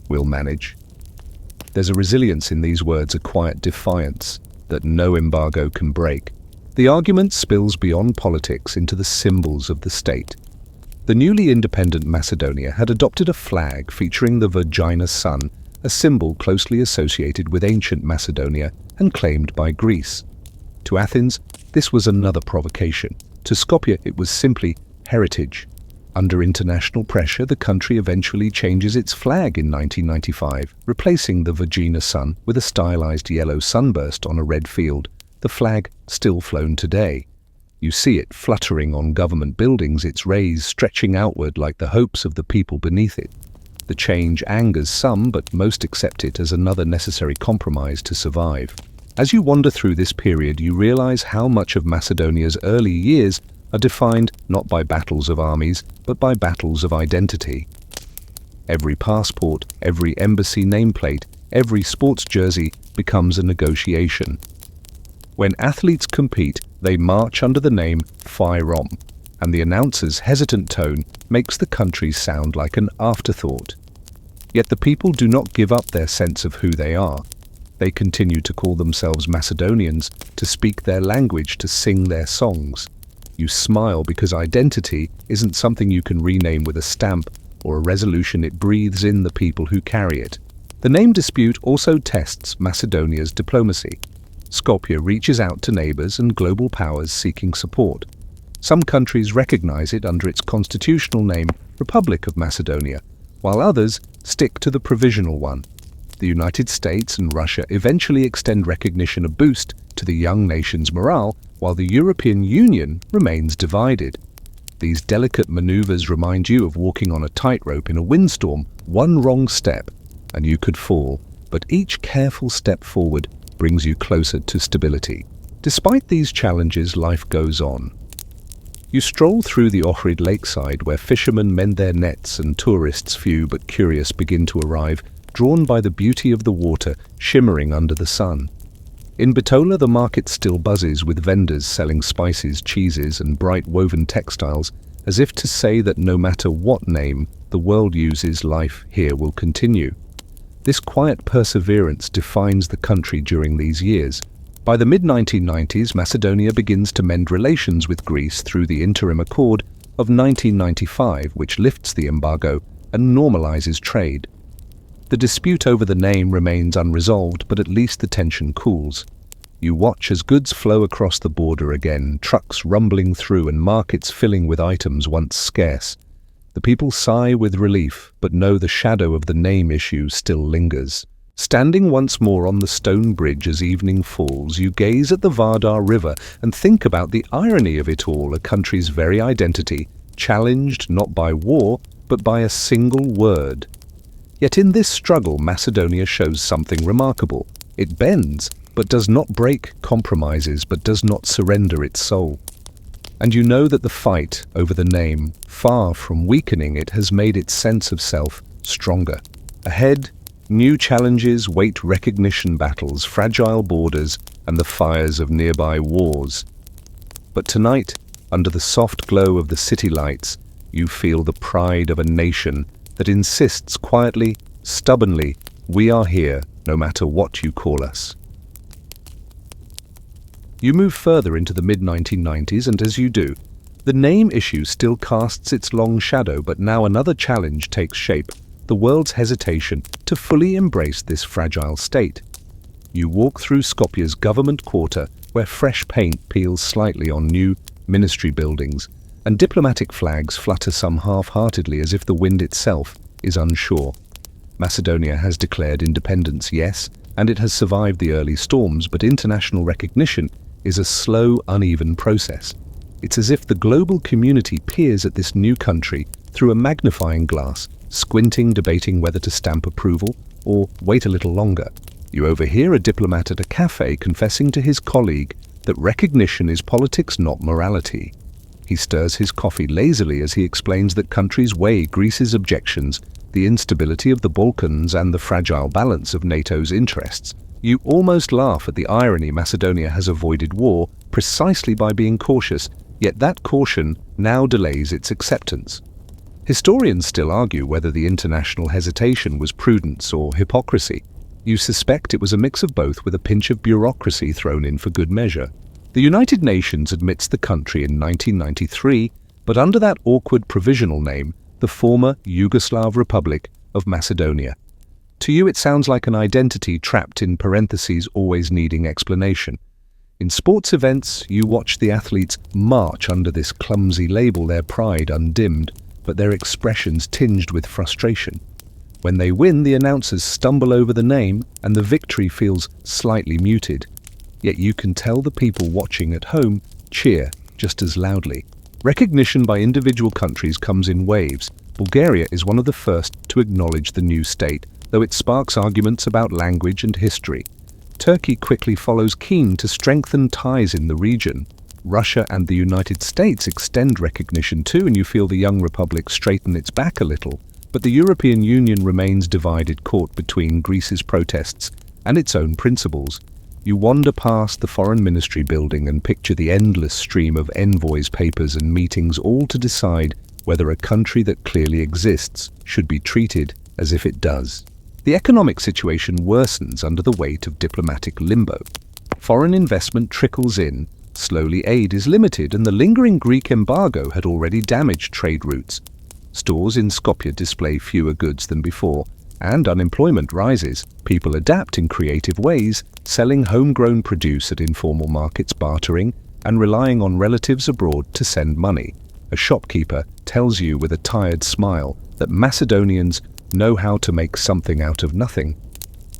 We'll manage." There's a resilience in these words, a quiet defiance that no embargo can break. The argument spills beyond politics into the symbols of the state. The newly independent Macedonia had adopted a flag featuring the Vagina sun, a symbol closely associated with ancient Macedonia and claimed by Greece. To Athens, this was another provocation. To Skopje, it was simply heritage. Under international pressure, the country eventually changes its flag in 1995, replacing the Vagina sun with a stylized yellow sunburst on a red field, the flag still flown today. You see it fluttering on government buildings, its rays stretching outward like the hopes of the people beneath it. The change angers some, but most accept it as another necessary compromise to survive. As you wander through this period, you realize how much of Macedonia's early years are defined not by battles of armies, but by battles of identity. Every passport, every embassy nameplate, every sports jersey becomes a negotiation. When athletes compete, they march under the name FYROM, and the announcer's hesitant tone makes the country sound like an afterthought. Yet the people do not give up their sense of who they are. They continue to call themselves Macedonians, to speak their language, to sing their songs. You smile because identity isn't something you can rename with a stamp or a resolution. It breathes in the people who carry it. The name dispute also tests Macedonia's diplomacy. Skopje reaches out to neighbors and global powers seeking support. Some countries recognize it under its constitutional name, Republic of Macedonia, while others stick to the provisional one. The United States and Russia eventually extend recognition, a boost to the young nation's morale, while the European Union remains divided. These delicate maneuvers remind you of walking on a tightrope in a windstorm. One wrong step, and you could fall, but each careful step forward brings you closer to stability. Despite these challenges, life goes on. You stroll through the Ohrid lakeside where fishermen mend their nets and tourists, few but curious, begin to arrive, drawn by the beauty of the water shimmering under the sun. In Bitola, the market still buzzes with vendors selling spices, cheeses, and bright woven textiles, as if to say that no matter what name the world uses, life here will continue. This quiet perseverance defines the country during these years. By the mid-1990s, Macedonia begins to mend relations with Greece through the Interim Accord of 1995, which lifts the embargo and normalizes trade. The dispute over the name remains unresolved, but at least the tension cools. You watch as goods flow across the border again, trucks rumbling through and markets filling with items once scarce. The people sigh with relief, but know the shadow of the name issue still lingers. Standing once more on the stone bridge as evening falls, you gaze at the Vardar River and think about the irony of it all, a country's very identity, challenged not by war, but by a single word. Yet in this struggle, Macedonia shows something remarkable. It bends, but does not break, compromises, but does not surrender its soul. And you know that the fight over the name, far from weakening it, has made its sense of self stronger. Ahead, new challenges wait: recognition battles, fragile borders, and the fires of nearby wars. But tonight, under the soft glow of the city lights, you feel the pride of a nation that insists quietly, stubbornly, we are here, no matter what you call us. You move further into the mid-1990s, and as you do, the name issue still casts its long shadow, but now another challenge takes shape: the world's hesitation to fully embrace this fragile state. You walk through Skopje's government quarter, where fresh paint peels slightly on new ministry buildings, and diplomatic flags flutter some half-heartedly as if the wind itself is unsure. Macedonia has declared independence, yes, and it has survived the early storms, but international recognition is a slow, uneven process. It's as if the global community peers at this new country through a magnifying glass, squinting, debating whether to stamp approval or wait a little longer. You overhear a diplomat at a cafe confessing to his colleague that recognition is politics, not morality. He stirs his coffee lazily as he explains that countries weigh Greece's objections, the instability of the Balkans, and the fragile balance of NATO's interests. You almost laugh at the irony. Macedonia has avoided war precisely by being cautious, yet that caution now delays its acceptance. Historians still argue whether the international hesitation was prudence or hypocrisy. You suspect it was a mix of both, with a pinch of bureaucracy thrown in for good measure. The United Nations admits the country in 1993, but under that awkward provisional name, the former Yugoslav Republic of Macedonia. To you it sounds like an identity trapped in parentheses, always needing explanation. In sports events, you watch the athletes march under this clumsy label, their pride undimmed, but their expressions tinged with frustration. When they win, the announcers stumble over the name, and the victory feels slightly muted. Yet you can tell the people watching at home cheer just as loudly. Recognition by individual countries comes in waves. Bulgaria is one of the first to acknowledge the new state, though it sparks arguments about language and history. Turkey quickly follows, keen to strengthen ties in the region. Russia and the United States extend recognition too, and you feel the young republic straighten its back a little. But the European Union remains divided, caught between Greece's protests and its own principles. You wander past the foreign ministry building and picture the endless stream of envoys, papers and meetings, all to decide whether a country that clearly exists should be treated as if it does. The economic situation worsens under the weight of diplomatic limbo. Foreign investment trickles in, slowly aid is limited, and the lingering Greek embargo had already damaged trade routes. Stores in Skopje display fewer goods than before, and unemployment rises. People adapt in creative ways, selling homegrown produce at informal markets, bartering, and relying on relatives abroad to send money. A shopkeeper tells you with a tired smile that Macedonians know how to make something out of nothing.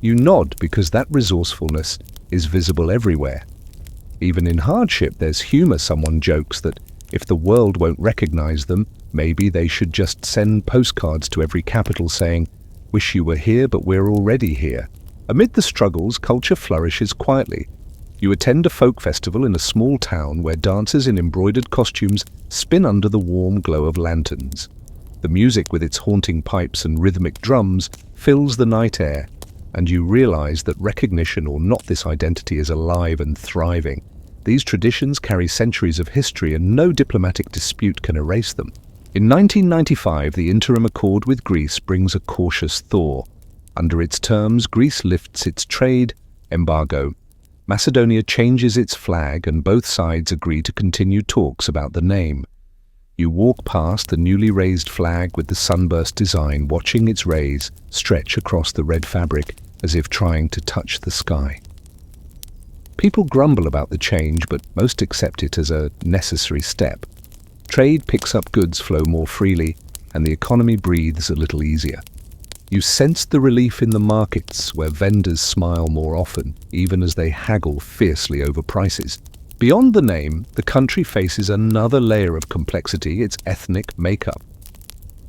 You nod because that resourcefulness is visible everywhere. Even in hardship, there's humor. Someone jokes that if the world won't recognize them, maybe they should just send postcards to every capital saying, "Wish you were here, but we're already here." Amid the struggles, culture flourishes quietly. You attend a folk festival in a small town where dancers in embroidered costumes spin under the warm glow of lanterns. The music, with its haunting pipes and rhythmic drums, fills the night air, and you realize that recognition or not, this identity is alive and thriving. These traditions carry centuries of history, and no diplomatic dispute can erase them. In 1995, the interim accord with Greece brings a cautious thaw. Under its terms, Greece lifts its trade embargo. Macedonia changes its flag, and both sides agree to continue talks about the name. You walk past the newly raised flag with the sunburst design, watching its rays stretch across the red fabric as if trying to touch the sky. People grumble about the change, but most accept it as a necessary step. Trade picks up, goods flow more freely, and the economy breathes a little easier. You sense the relief in the markets, where vendors smile more often, even as they haggle fiercely over prices. Beyond the name, the country faces another layer of complexity: its ethnic makeup.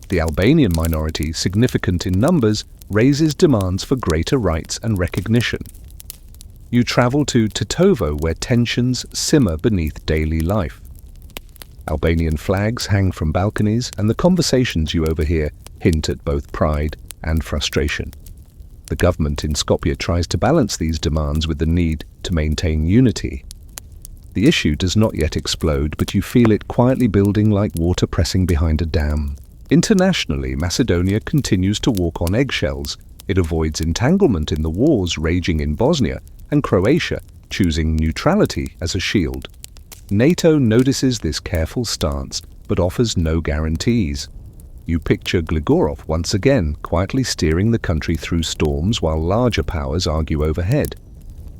The Albanian minority, significant in numbers, raises demands for greater rights and recognition. You travel to Tetovo, where tensions simmer beneath daily life. Albanian flags hang from balconies, and the conversations you overhear hint at both pride and frustration. The government in Skopje tries to balance these demands with the need to maintain unity. The issue does not yet explode, but you feel it quietly building like water pressing behind a dam. Internationally, Macedonia continues to walk on eggshells. It avoids entanglement in the wars raging in Bosnia, and Croatia choosing neutrality as a shield. NATO notices this careful stance, but offers no guarantees. You picture Gligorov once again quietly steering the country through storms while larger powers argue overhead.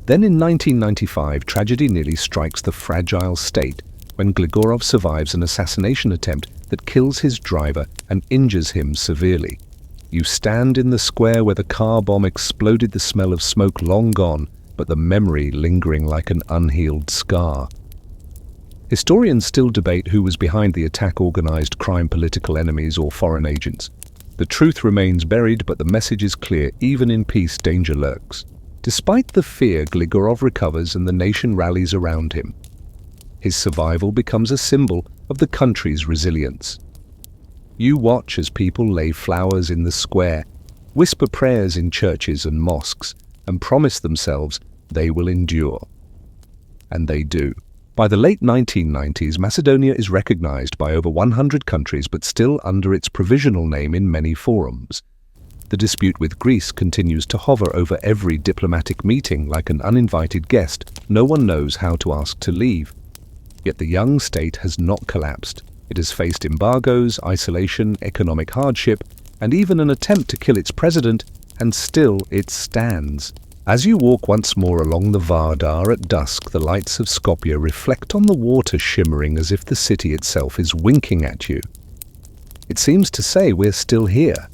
Then in 1995, tragedy nearly strikes the fragile state when Gligorov survives an assassination attempt that kills his driver and injures him severely. You stand in the square where the car bomb exploded, the smell of smoke long gone, but the memory lingering like an unhealed scar. Historians still debate who was behind the attack: organized crime, political enemies, or foreign agents. The truth remains buried, but the message is clear: even in peace, danger lurks. Despite the fear, Gligorov recovers and the nation rallies around him. His survival becomes a symbol of the country's resilience. You watch as people lay flowers in the square, whisper prayers in churches and mosques, and promise themselves they will endure. And they do. By the late 1990s, Macedonia is recognized by over 100 countries, but still under its provisional name in many forums. The dispute with Greece continues to hover over every diplomatic meeting like an uninvited guest. No one knows how to ask to leave. Yet the young state has not collapsed. It has faced embargoes, isolation, economic hardship, and even an attempt to kill its president, and still it stands. As you walk once more along the Vardar at dusk, the lights of Skopje reflect on the water, shimmering as if the city itself is winking at you. It seems to say, we're still here.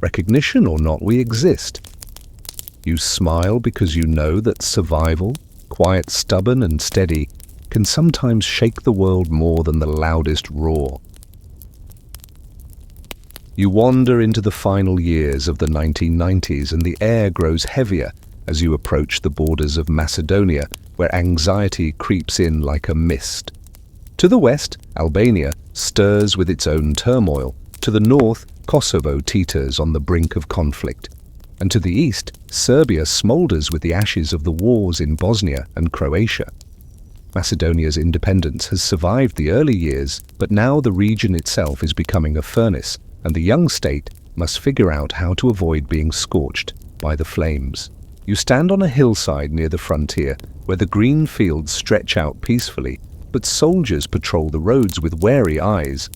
Recognition or not, we exist. You smile because you know that survival, quiet, stubborn, and steady, can sometimes shake the world more than the loudest roar. You wander into the final years of the 1990s, and the air grows heavier as you approach the borders of Macedonia, where anxiety creeps in like a mist. To the west, Albania stirs with its own turmoil. To the north, Kosovo teeters on the brink of conflict. And to the east, Serbia smolders with the ashes of the wars in Bosnia and Croatia. Macedonia's independence has survived the early years, but now the region itself is becoming a furnace, and the young state must figure out how to avoid being scorched by the flames. You stand on a hillside near the frontier, where the green fields stretch out peacefully, but soldiers patrol the roads with wary eyes.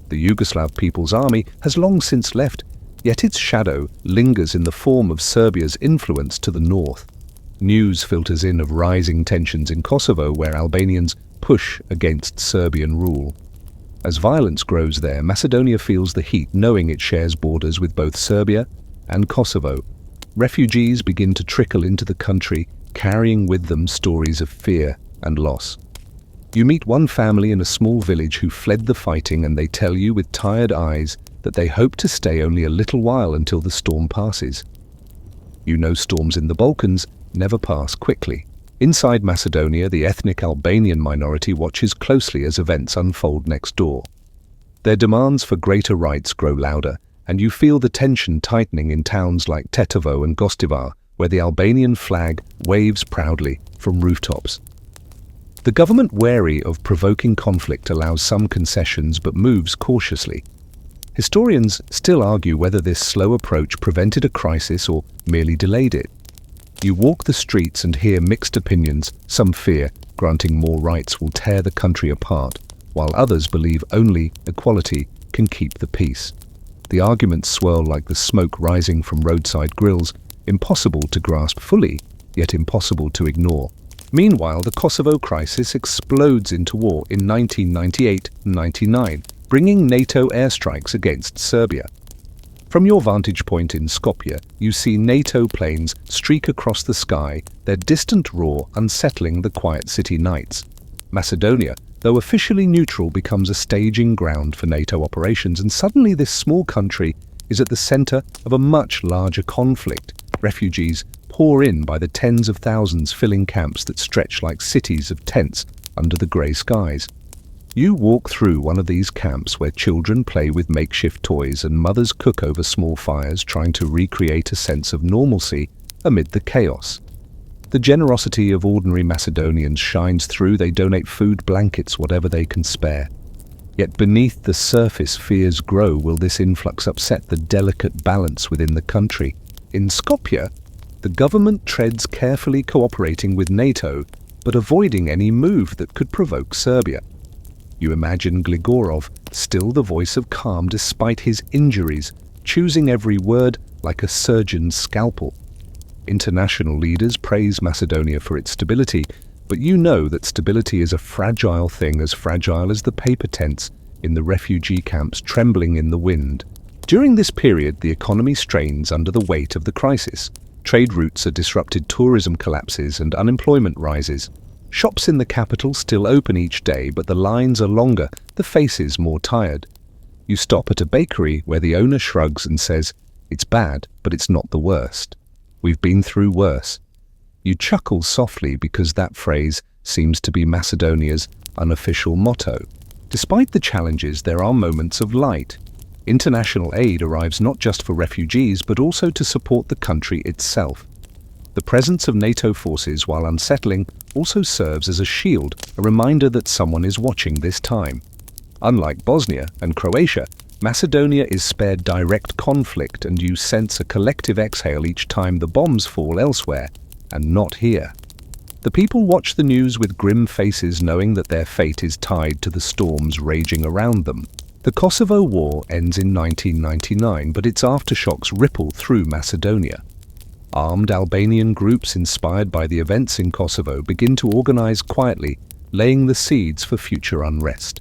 The Yugoslav People's Army has long since left, yet its shadow lingers in the form of Serbia's influence to the north. News filters in of rising tensions in Kosovo, where Albanians push against Serbian rule. As violence grows there, Macedonia feels the heat, knowing it shares borders with both Serbia and Kosovo. Refugees begin to trickle into the country, carrying with them stories of fear and loss. You meet one family in a small village who fled the fighting, and they tell you with tired eyes that they hope to stay only a little while until the storm passes. You know storms in the Balkans never pass quickly. Inside Macedonia, the ethnic Albanian minority watches closely as events unfold next door. Their demands for greater rights grow louder, and you feel the tension tightening in towns like Tetovo and Gostivar, where the Albanian flag waves proudly from rooftops. The government, wary of provoking conflict, allows some concessions but moves cautiously. Historians still argue whether this slow approach prevented a crisis or merely delayed it. You walk the streets and hear mixed opinions. Some fear granting more rights will tear the country apart, while others believe only equality can keep the peace. The arguments swirl like the smoke rising from roadside grills, impossible to grasp fully, yet impossible to ignore. Meanwhile, the Kosovo crisis explodes into war in 1998-99, bringing NATO airstrikes against Serbia. From your vantage point in Skopje, you see NATO planes streak across the sky, their distant roar unsettling the quiet city nights. Macedonia, though officially neutral, becomes a staging ground for NATO operations, and suddenly this small country is at the center of a much larger conflict. Refugees pour in by the tens of thousands, filling camps that stretch like cities of tents under the grey skies. You walk through one of these camps where children play with makeshift toys and mothers cook over small fires, trying to recreate a sense of normalcy amid the chaos. The generosity of ordinary Macedonians shines through. They donate food, blankets, whatever they can spare. Yet beneath the surface, fears grow. Will this influx upset the delicate balance within the country? In Skopje, the government treads carefully, cooperating with NATO, but avoiding any move that could provoke Serbia. You imagine Gligorov, still the voice of calm despite his injuries, choosing every word like a surgeon's scalpel. International leaders praise Macedonia for its stability, but you know that stability is a fragile thing, as fragile as the paper tents in the refugee camps trembling in the wind. During this period, the economy strains under the weight of the crisis. Trade routes are disrupted, tourism collapses, and unemployment rises. Shops in the capital still open each day, but the lines are longer, the faces more tired. You stop at a bakery where the owner shrugs and says, "It's bad, but it's not the worst. We've been through worse." You chuckle softly because that phrase seems to be Macedonia's unofficial motto. Despite the challenges, there are moments of light. International aid arrives not just for refugees, but also to support the country itself. The presence of NATO forces, while unsettling, also serves as a shield, a reminder that someone is watching this time. Unlike Bosnia and Croatia, Macedonia is spared direct conflict, and you sense a collective exhale each time the bombs fall elsewhere, and not here. The people watch the news with grim faces, knowing that their fate is tied to the storms raging around them. The Kosovo War ends in 1999, but its aftershocks ripple through Macedonia. Armed Albanian groups inspired by the events in Kosovo begin to organize quietly, laying the seeds for future unrest.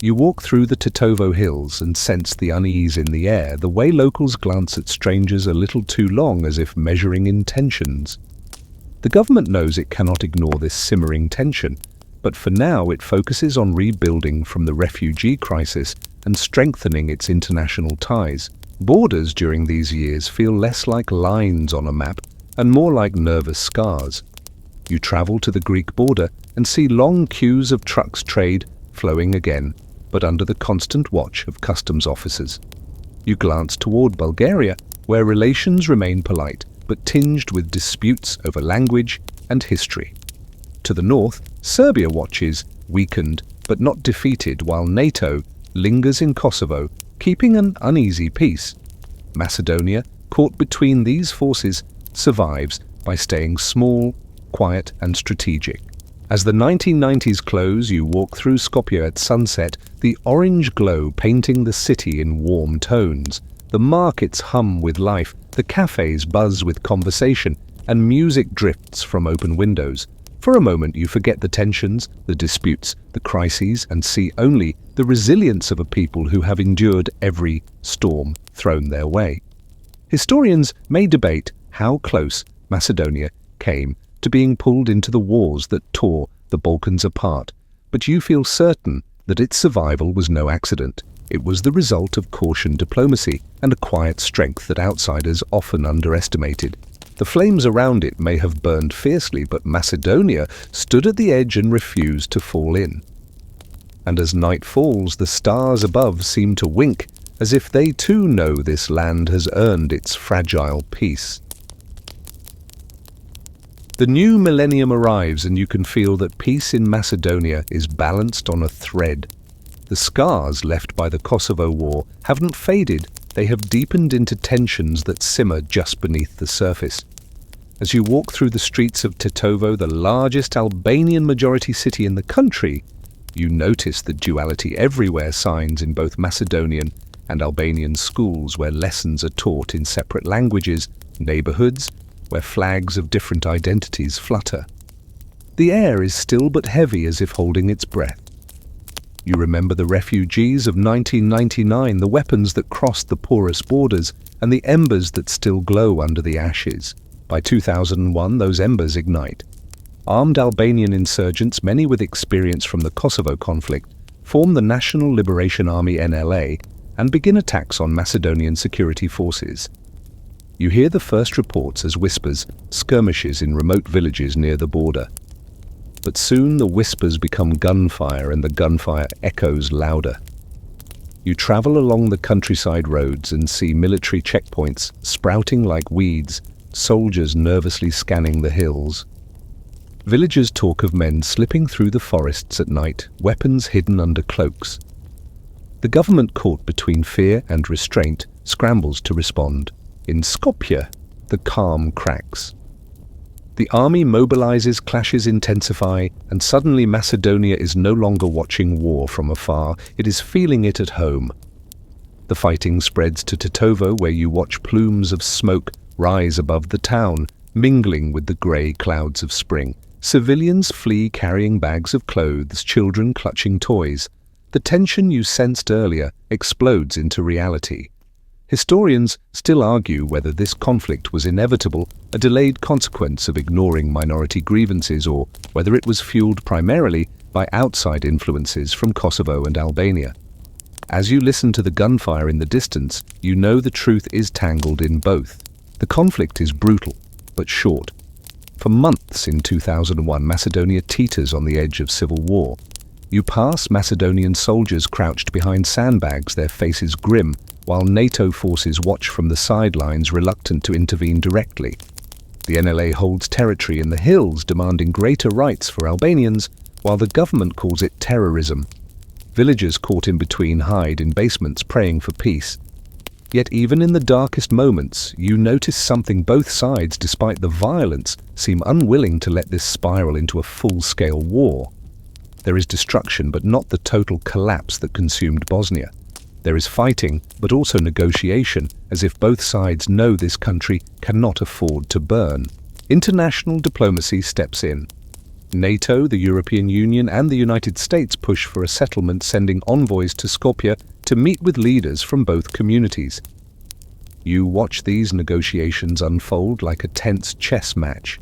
You walk through the Tetovo Hills and sense the unease in the air, the way locals glance at strangers a little too long, as if measuring intentions. The government knows it cannot ignore this simmering tension, but for now it focuses on rebuilding from the refugee crisis and strengthening its international ties. Borders during these years feel less like lines on a map and more like nervous scars. You travel to the Greek border and see long queues of trucks, trade flowing again, but under the constant watch of customs officers. You glance toward Bulgaria, where relations remain polite, but tinged with disputes over language and history. To the north, Serbia watches, weakened but not defeated, while NATO lingers in Kosovo, keeping an uneasy peace. Macedonia, caught between these forces, survives by staying small, quiet, and strategic. As the 1990s close, you walk through Skopje at sunset, the orange glow painting the city in warm tones. The markets hum with life, the cafes buzz with conversation, and music drifts from open windows. For a moment you forget the tensions, the disputes, the crises, and see only the resilience of a people who have endured every storm thrown their way. Historians may debate how close Macedonia came to being pulled into the wars that tore the Balkans apart, but you feel certain that its survival was no accident. It was the result of caution, diplomacy, and a quiet strength that outsiders often underestimated. The flames around it may have burned fiercely, but Macedonia stood at the edge and refused to fall in. And as night falls, the stars above seem to wink, as if they too know this land has earned its fragile peace. The new millennium arrives, and you can feel that peace in Macedonia is balanced on a thread. The scars left by the Kosovo War haven't faded, they have deepened into tensions that simmer just beneath the surface. As you walk through the streets of Tetovo, the largest Albanian majority city in the country, you notice the duality everywhere, signs in both Macedonian and Albanian schools where lessons are taught in separate languages, neighborhoods where flags of different identities flutter. The air is still but heavy, as if holding its breath. You remember the refugees of 1999, the weapons that crossed the porous borders, and the embers that still glow under the ashes. By 2001, those embers ignite. Armed Albanian insurgents, many with experience from the Kosovo conflict, form the National Liberation Army (NLA) and begin attacks on Macedonian security forces. You hear the first reports as whispers, skirmishes in remote villages near the border. But soon the whispers become gunfire and the gunfire echoes louder. You travel along the countryside roads and see military checkpoints sprouting like weeds, soldiers nervously scanning the hills. Villagers talk of men slipping through the forests at night, weapons hidden under cloaks. The government, caught between fear and restraint, scrambles to respond. In Skopje, the calm cracks. The army mobilizes, clashes intensify, and suddenly Macedonia is no longer watching war from afar, it is feeling it at home. The fighting spreads to Tetovo, where you watch plumes of smoke rise above the town, mingling with the grey clouds of spring. Civilians flee carrying bags of clothes, children clutching toys. The tension you sensed earlier explodes into reality. Historians still argue whether this conflict was inevitable, a delayed consequence of ignoring minority grievances, or whether it was fueled primarily by outside influences from Kosovo and Albania. As you listen to the gunfire in the distance, you know the truth is tangled in both. The conflict is brutal, but short. For months in 2001, Macedonia teeters on the edge of civil war. You pass Macedonian soldiers crouched behind sandbags, their faces grim, while NATO forces watch from the sidelines, reluctant to intervene directly. The NLA holds territory in the hills, demanding greater rights for Albanians, while the government calls it terrorism. Villagers caught in between hide in basements praying for peace. Yet even in the darkest moments, you notice something: both sides, despite the violence, seem unwilling to let this spiral into a full-scale war. There is destruction, but not the total collapse that consumed Bosnia. There is fighting, but also negotiation, as if both sides know this country cannot afford to burn. International diplomacy steps in. NATO, the European Union, and the United States push for a settlement, sending envoys to Skopje to meet with leaders from both communities. You watch these negotiations unfold like a tense chess match.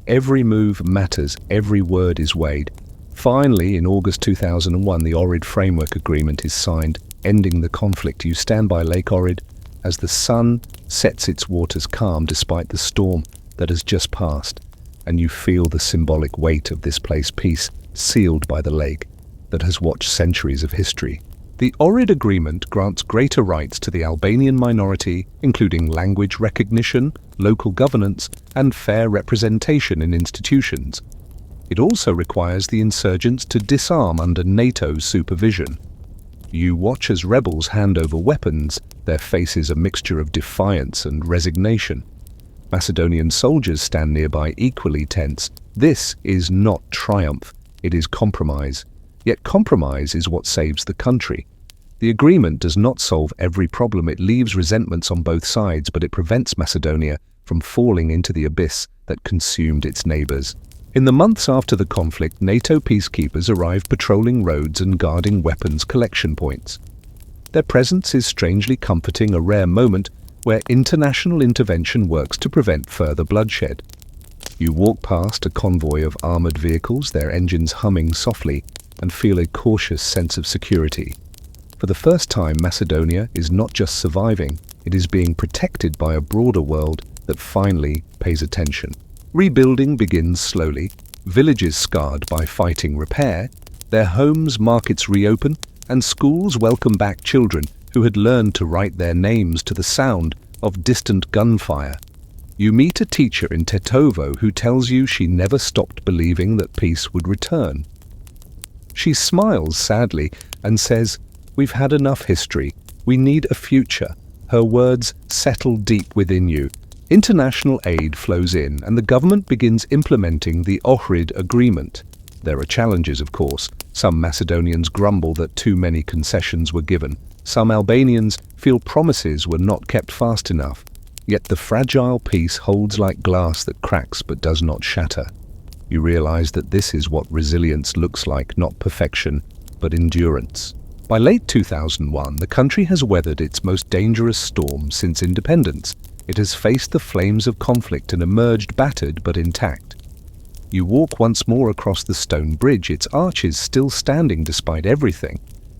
Every move matters, every word is weighed. Finally, in August 2001, the Ohrid Framework Agreement is signed, ending the conflict. You stand by Lake Ohrid as the sun sets its waters calm despite the storm that has just passed, and you feel the symbolic weight of this place, peace sealed by the lake that has watched centuries of history. The Ohrid Agreement grants greater rights to the Albanian minority, including language recognition, local governance, and fair representation in institutions. It also requires the insurgents to disarm under NATO's supervision. You watch as rebels hand over weapons, their faces a mixture of defiance and resignation. Macedonian soldiers stand nearby, equally tense. This is not triumph, it is compromise. Yet compromise is what saves the country. The agreement does not solve every problem, it leaves resentments on both sides, but it prevents Macedonia from falling into the abyss that consumed its neighbors. In the months after the conflict, NATO peacekeepers arrive patrolling roads and guarding weapons collection points. Their presence is strangely comforting, a rare moment where international intervention works to prevent further bloodshed. You walk past a convoy of armored vehicles, their engines humming softly, and feel a cautious sense of security. For the first time, Macedonia is not just surviving, it is being protected by a broader world that finally pays attention. Rebuilding begins slowly, villages scarred by fighting repair, their homes, markets reopen, and schools welcome back children who had learned to write their names to the sound of distant gunfire. You meet a teacher in Tetovo who tells you she never stopped believing that peace would return. She smiles sadly and says, "We've had enough history. We need a future." Her words settle deep within you. International aid flows in, and the government begins implementing the Ohrid Agreement. There are challenges, of course. Some Macedonians grumble that too many concessions were given. Some Albanians feel promises were not kept fast enough. Yet the fragile peace holds like glass that cracks but does not shatter. You realize that this is what resilience looks like, not perfection, but endurance. By late 2001, the country has weathered its most dangerous storm since independence. It has faced the flames of conflict and emerged battered but intact. You walk once more across the stone bridge, its arches still standing despite everything,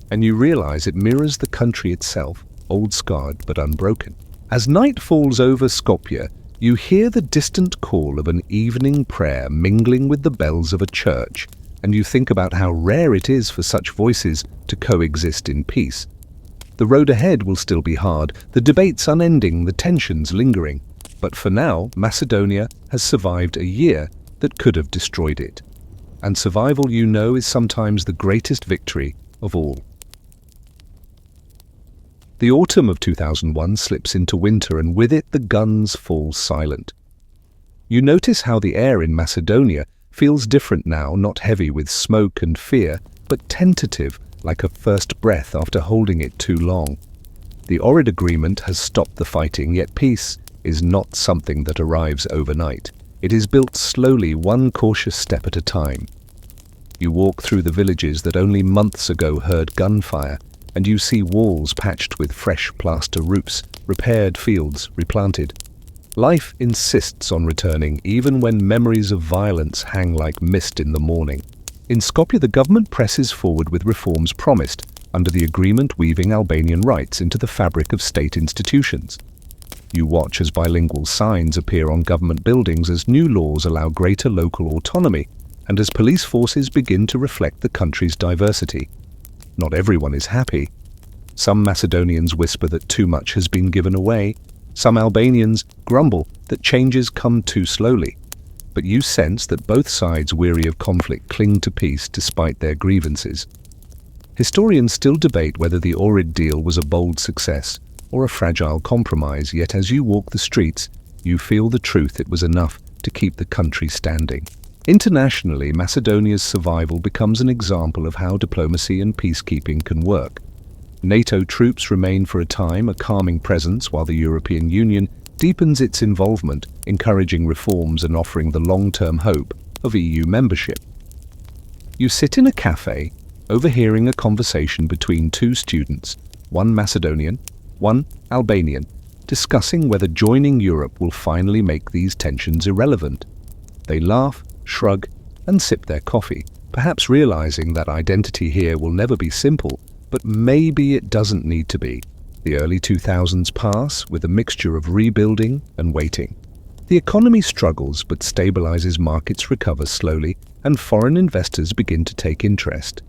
and you realize it mirrors the country itself, old, scarred but unbroken. As night falls over Skopje, You hear the distant call of an evening prayer mingling with the bells of a church, and you think about how rare it is for such voices to coexist in peace. The road ahead will still be hard, the debates unending, the tensions lingering. But for now, Macedonia has survived a year that could have destroyed it. And survival, you know, is sometimes the greatest victory of all. The autumn of 2001 slips into winter, and with it the guns fall silent. You notice how the air in Macedonia feels different now, not heavy with smoke and fear, but tentative, like a first breath after holding it too long. The Ohrid Agreement has stopped the fighting, yet peace is not something that arrives overnight. It is built slowly, one cautious step at a time. You walk through the villages that only months ago heard gunfire, and you see walls patched with fresh plaster roofs, repaired fields replanted. Life insists on returning, even when memories of violence hang like mist in the morning. In Skopje, the government presses forward with reforms promised, under the agreement weaving Albanian rights into the fabric of state institutions. You watch as bilingual signs appear on government buildings, as new laws allow greater local autonomy, and as police forces begin to reflect the country's diversity. Not everyone is happy. Some Macedonians whisper that too much has been given away. Some Albanians grumble that changes come too slowly. But you sense that both sides, weary of conflict, cling to peace despite their grievances. Historians still debate whether the Ohrid deal was a bold success or a fragile compromise, yet as you walk the streets, you feel the truth: it was enough to keep the country standing. Internationally, Macedonia's survival becomes an example of how diplomacy and peacekeeping can work. NATO troops remain for a time a calming presence, while the European Union deepens its involvement, encouraging reforms and offering the long-term hope of EU membership. You sit in a cafe, overhearing a conversation between two students, one Macedonian, one Albanian, discussing whether joining Europe will finally make these tensions irrelevant. They laugh, shrug, and sip their coffee, perhaps realizing that identity here will never be simple, but maybe it doesn't need to be. The early 2000s pass with a mixture of rebuilding and waiting. The economy struggles but stabilizes, markets recover slowly, and foreign investors begin to take interest.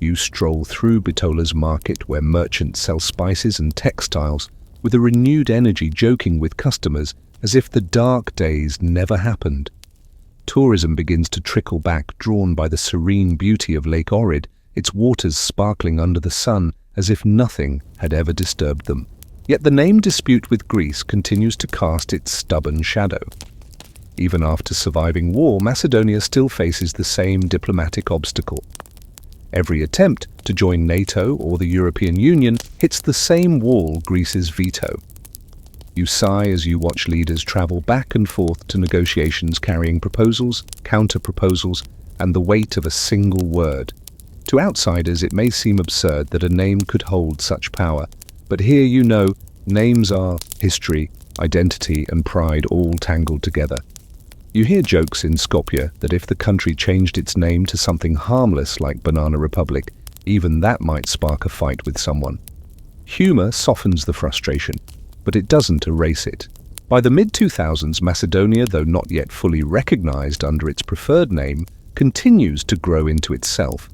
You stroll through Bitola's market, where merchants sell spices and textiles with a renewed energy, joking with customers as if the dark days never happened. Tourism begins to trickle back, drawn by the serene beauty of Lake Ohrid, its waters sparkling under the sun as if nothing had ever disturbed them. Yet the name dispute with Greece continues to cast its stubborn shadow. Even after surviving war, Macedonia still faces the same diplomatic obstacle. Every attempt to join NATO or the European Union hits the same wall: Greece's veto. You sigh as you watch leaders travel back and forth to negotiations, carrying proposals, counter-proposals, and the weight of a single word. To outsiders, it may seem absurd that a name could hold such power, but here, you know, names are history, identity, and pride all tangled together. You hear jokes in Skopje that if the country changed its name to something harmless like Banana Republic, even that might spark a fight with someone. Humor softens the frustration, but it doesn't erase it. By the mid-2000s, Macedonia, though not yet fully recognized under its preferred name, continues to grow into itself.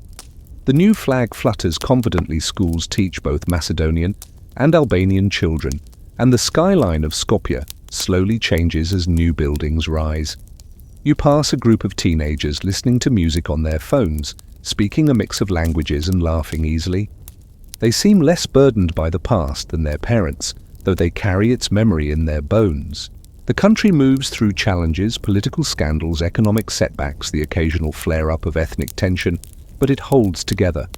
The new flag flutters confidently, schools teach both Macedonian and Albanian children, and the skyline of Skopje slowly changes as new buildings rise. You pass a group of teenagers listening to music on their phones, speaking a mix of languages and laughing easily. They seem less burdened by the past than their parents, though they carry its memory in their bones. The country moves through challenges, political scandals, economic setbacks, the occasional flare-up of ethnic tension, but it holds together.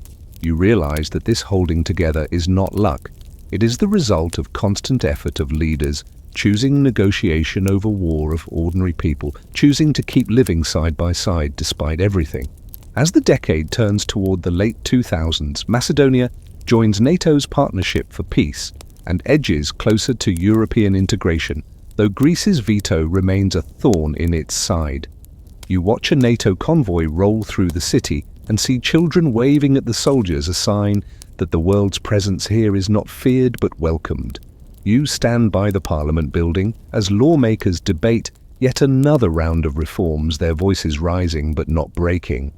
You realize that this holding together is not luck. It is the result of constant effort of leaders, choosing negotiation over war, of ordinary people, choosing to keep living side by side despite everything. As the decade turns toward the late 2000s, Macedonia joins NATO's Partnership for Peace and edges closer to European integration, though Greece's veto remains a thorn in its side. You watch a NATO convoy roll through the city and see children waving at the soldiers, a sign that the world's presence here is not feared but welcomed. You stand by the Parliament building as lawmakers debate yet another round of reforms, their voices rising but not breaking.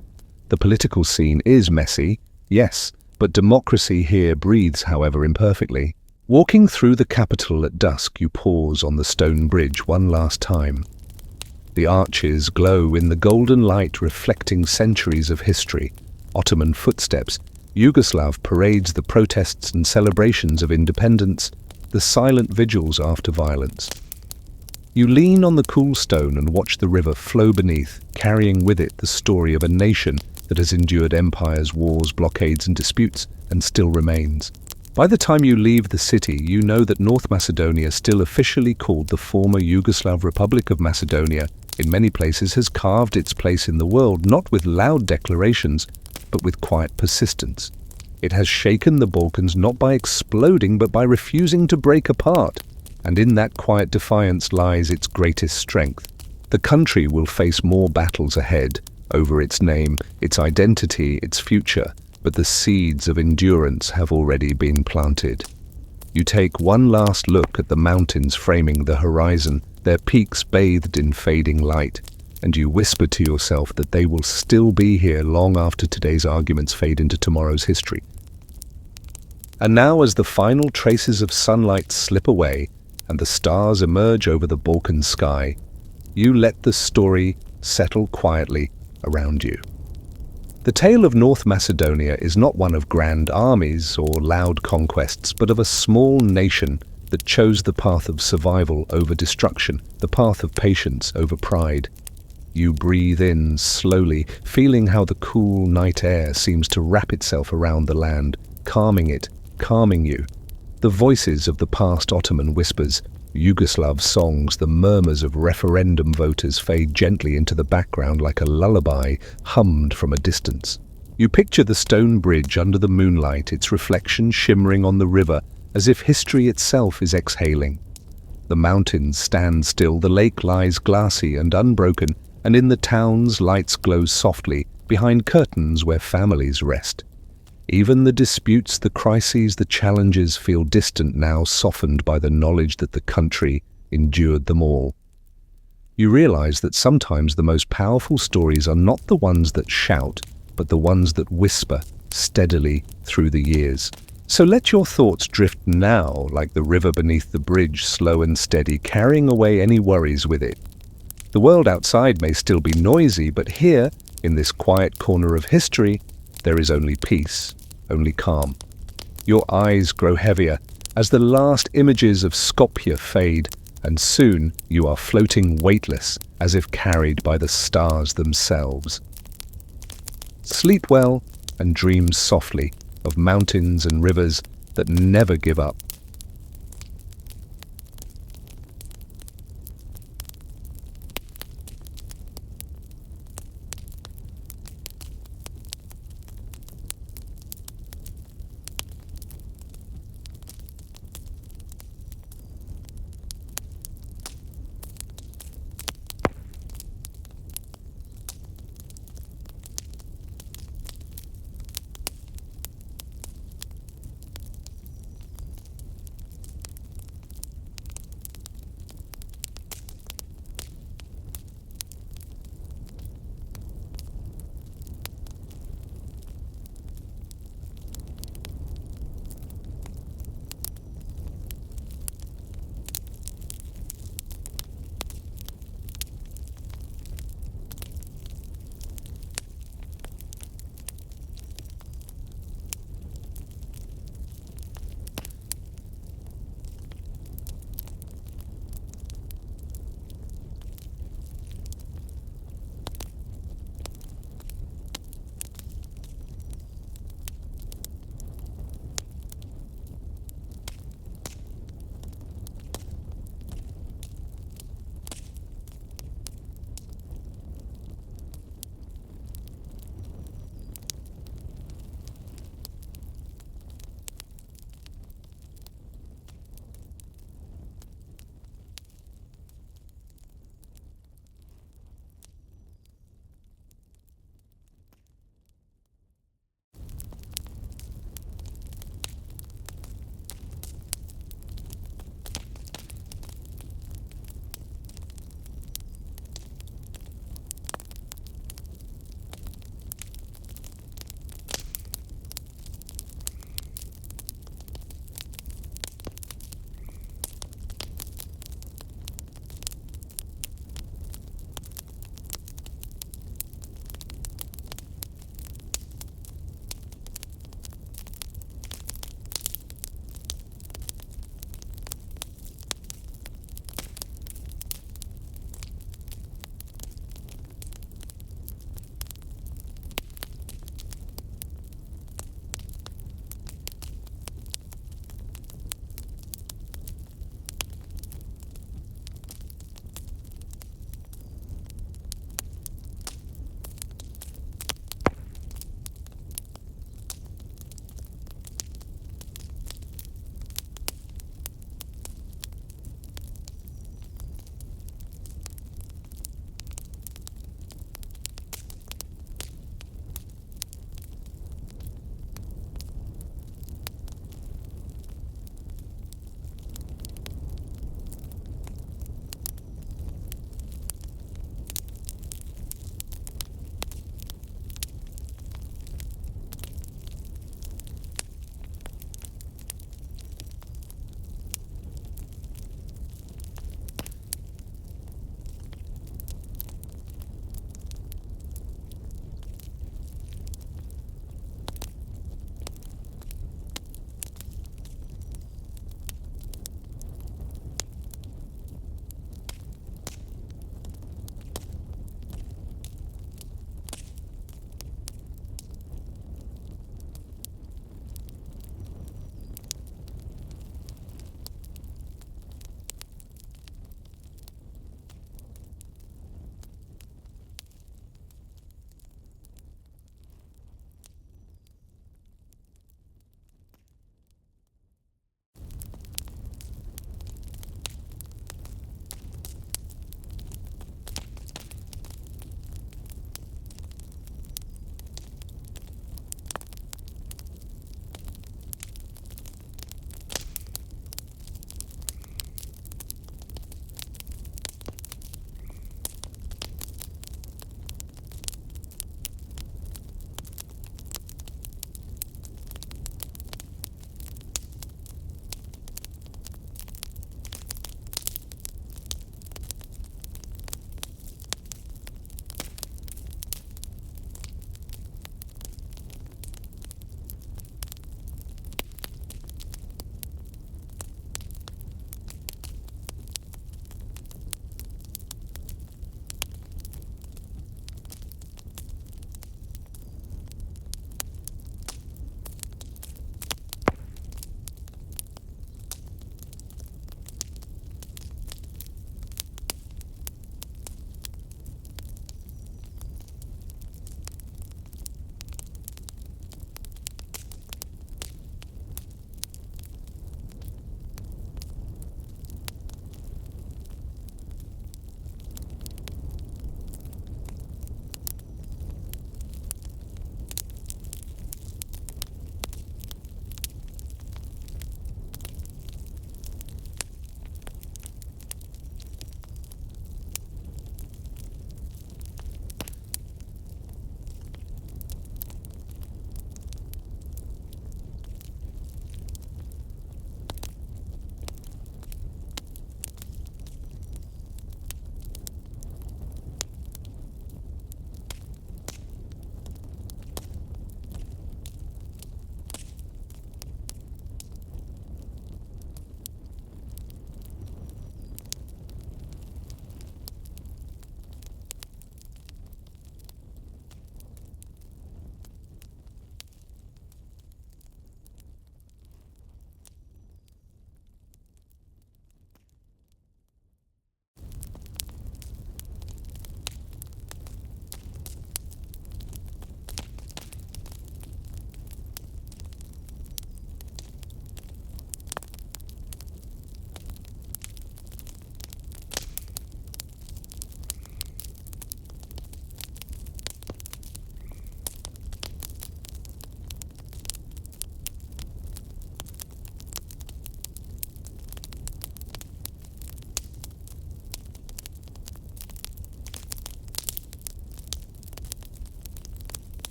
The political scene is messy, yes, but democracy here breathes, however, imperfectly. Walking through the capital at dusk, you pause on the stone bridge one last time. The arches glow in the golden light, reflecting centuries of history. Ottoman footsteps, Yugoslav parades, the protests and celebrations of independence, the silent vigils after violence. You lean on the cool stone and watch the river flow beneath, carrying with it the story of a nation that has endured empires, wars, blockades and disputes, and still remains. By the time you leave the city, you know that North Macedonia, still officially called the former Yugoslav Republic of Macedonia, in many places has carved its place in the world, not with loud declarations, but with quiet persistence. It has shaken the Balkans not by exploding, but by refusing to break apart. And in that quiet defiance lies its greatest strength. The country will face more battles ahead, over its name, its identity, its future, but the seeds of endurance have already been planted. You take one last look at the mountains framing the horizon, their peaks bathed in fading light, and you whisper to yourself that they will still be here long after today's arguments fade into tomorrow's history. And now, as the final traces of sunlight slip away and the stars emerge over the Balkan sky, you let the story settle quietly around you. The tale of North Macedonia is not one of grand armies or loud conquests, but of a small nation that chose the path of survival over destruction, the path of patience over pride. You breathe in slowly, feeling how the cool night air seems to wrap itself around the land, calming it, calming you. The voices of the past Ottoman whispers, Yugoslav songs, the murmurs of referendum voters fade gently into the background like a lullaby hummed from a distance. You picture the stone bridge under the moonlight, its reflection shimmering on the river as if history itself is exhaling. The mountains stand still, the lake lies glassy and unbroken, and in the towns lights glow softly behind curtains where families rest. Even the disputes, the crises, the challenges feel distant now, softened by the knowledge that the country endured them all. You realize that sometimes the most powerful stories are not the ones that shout, but the ones that whisper steadily through the years. So let your thoughts drift now, like the river beneath the bridge, slow and steady, carrying away any worries with it. The world outside may still be noisy, but here, in this quiet corner of history, there is only peace, only calm. Your eyes grow heavier as the last images of Skopje fade, and soon you are floating weightless, as if carried by the stars themselves. Sleep well and dream softly of mountains and rivers that never give up.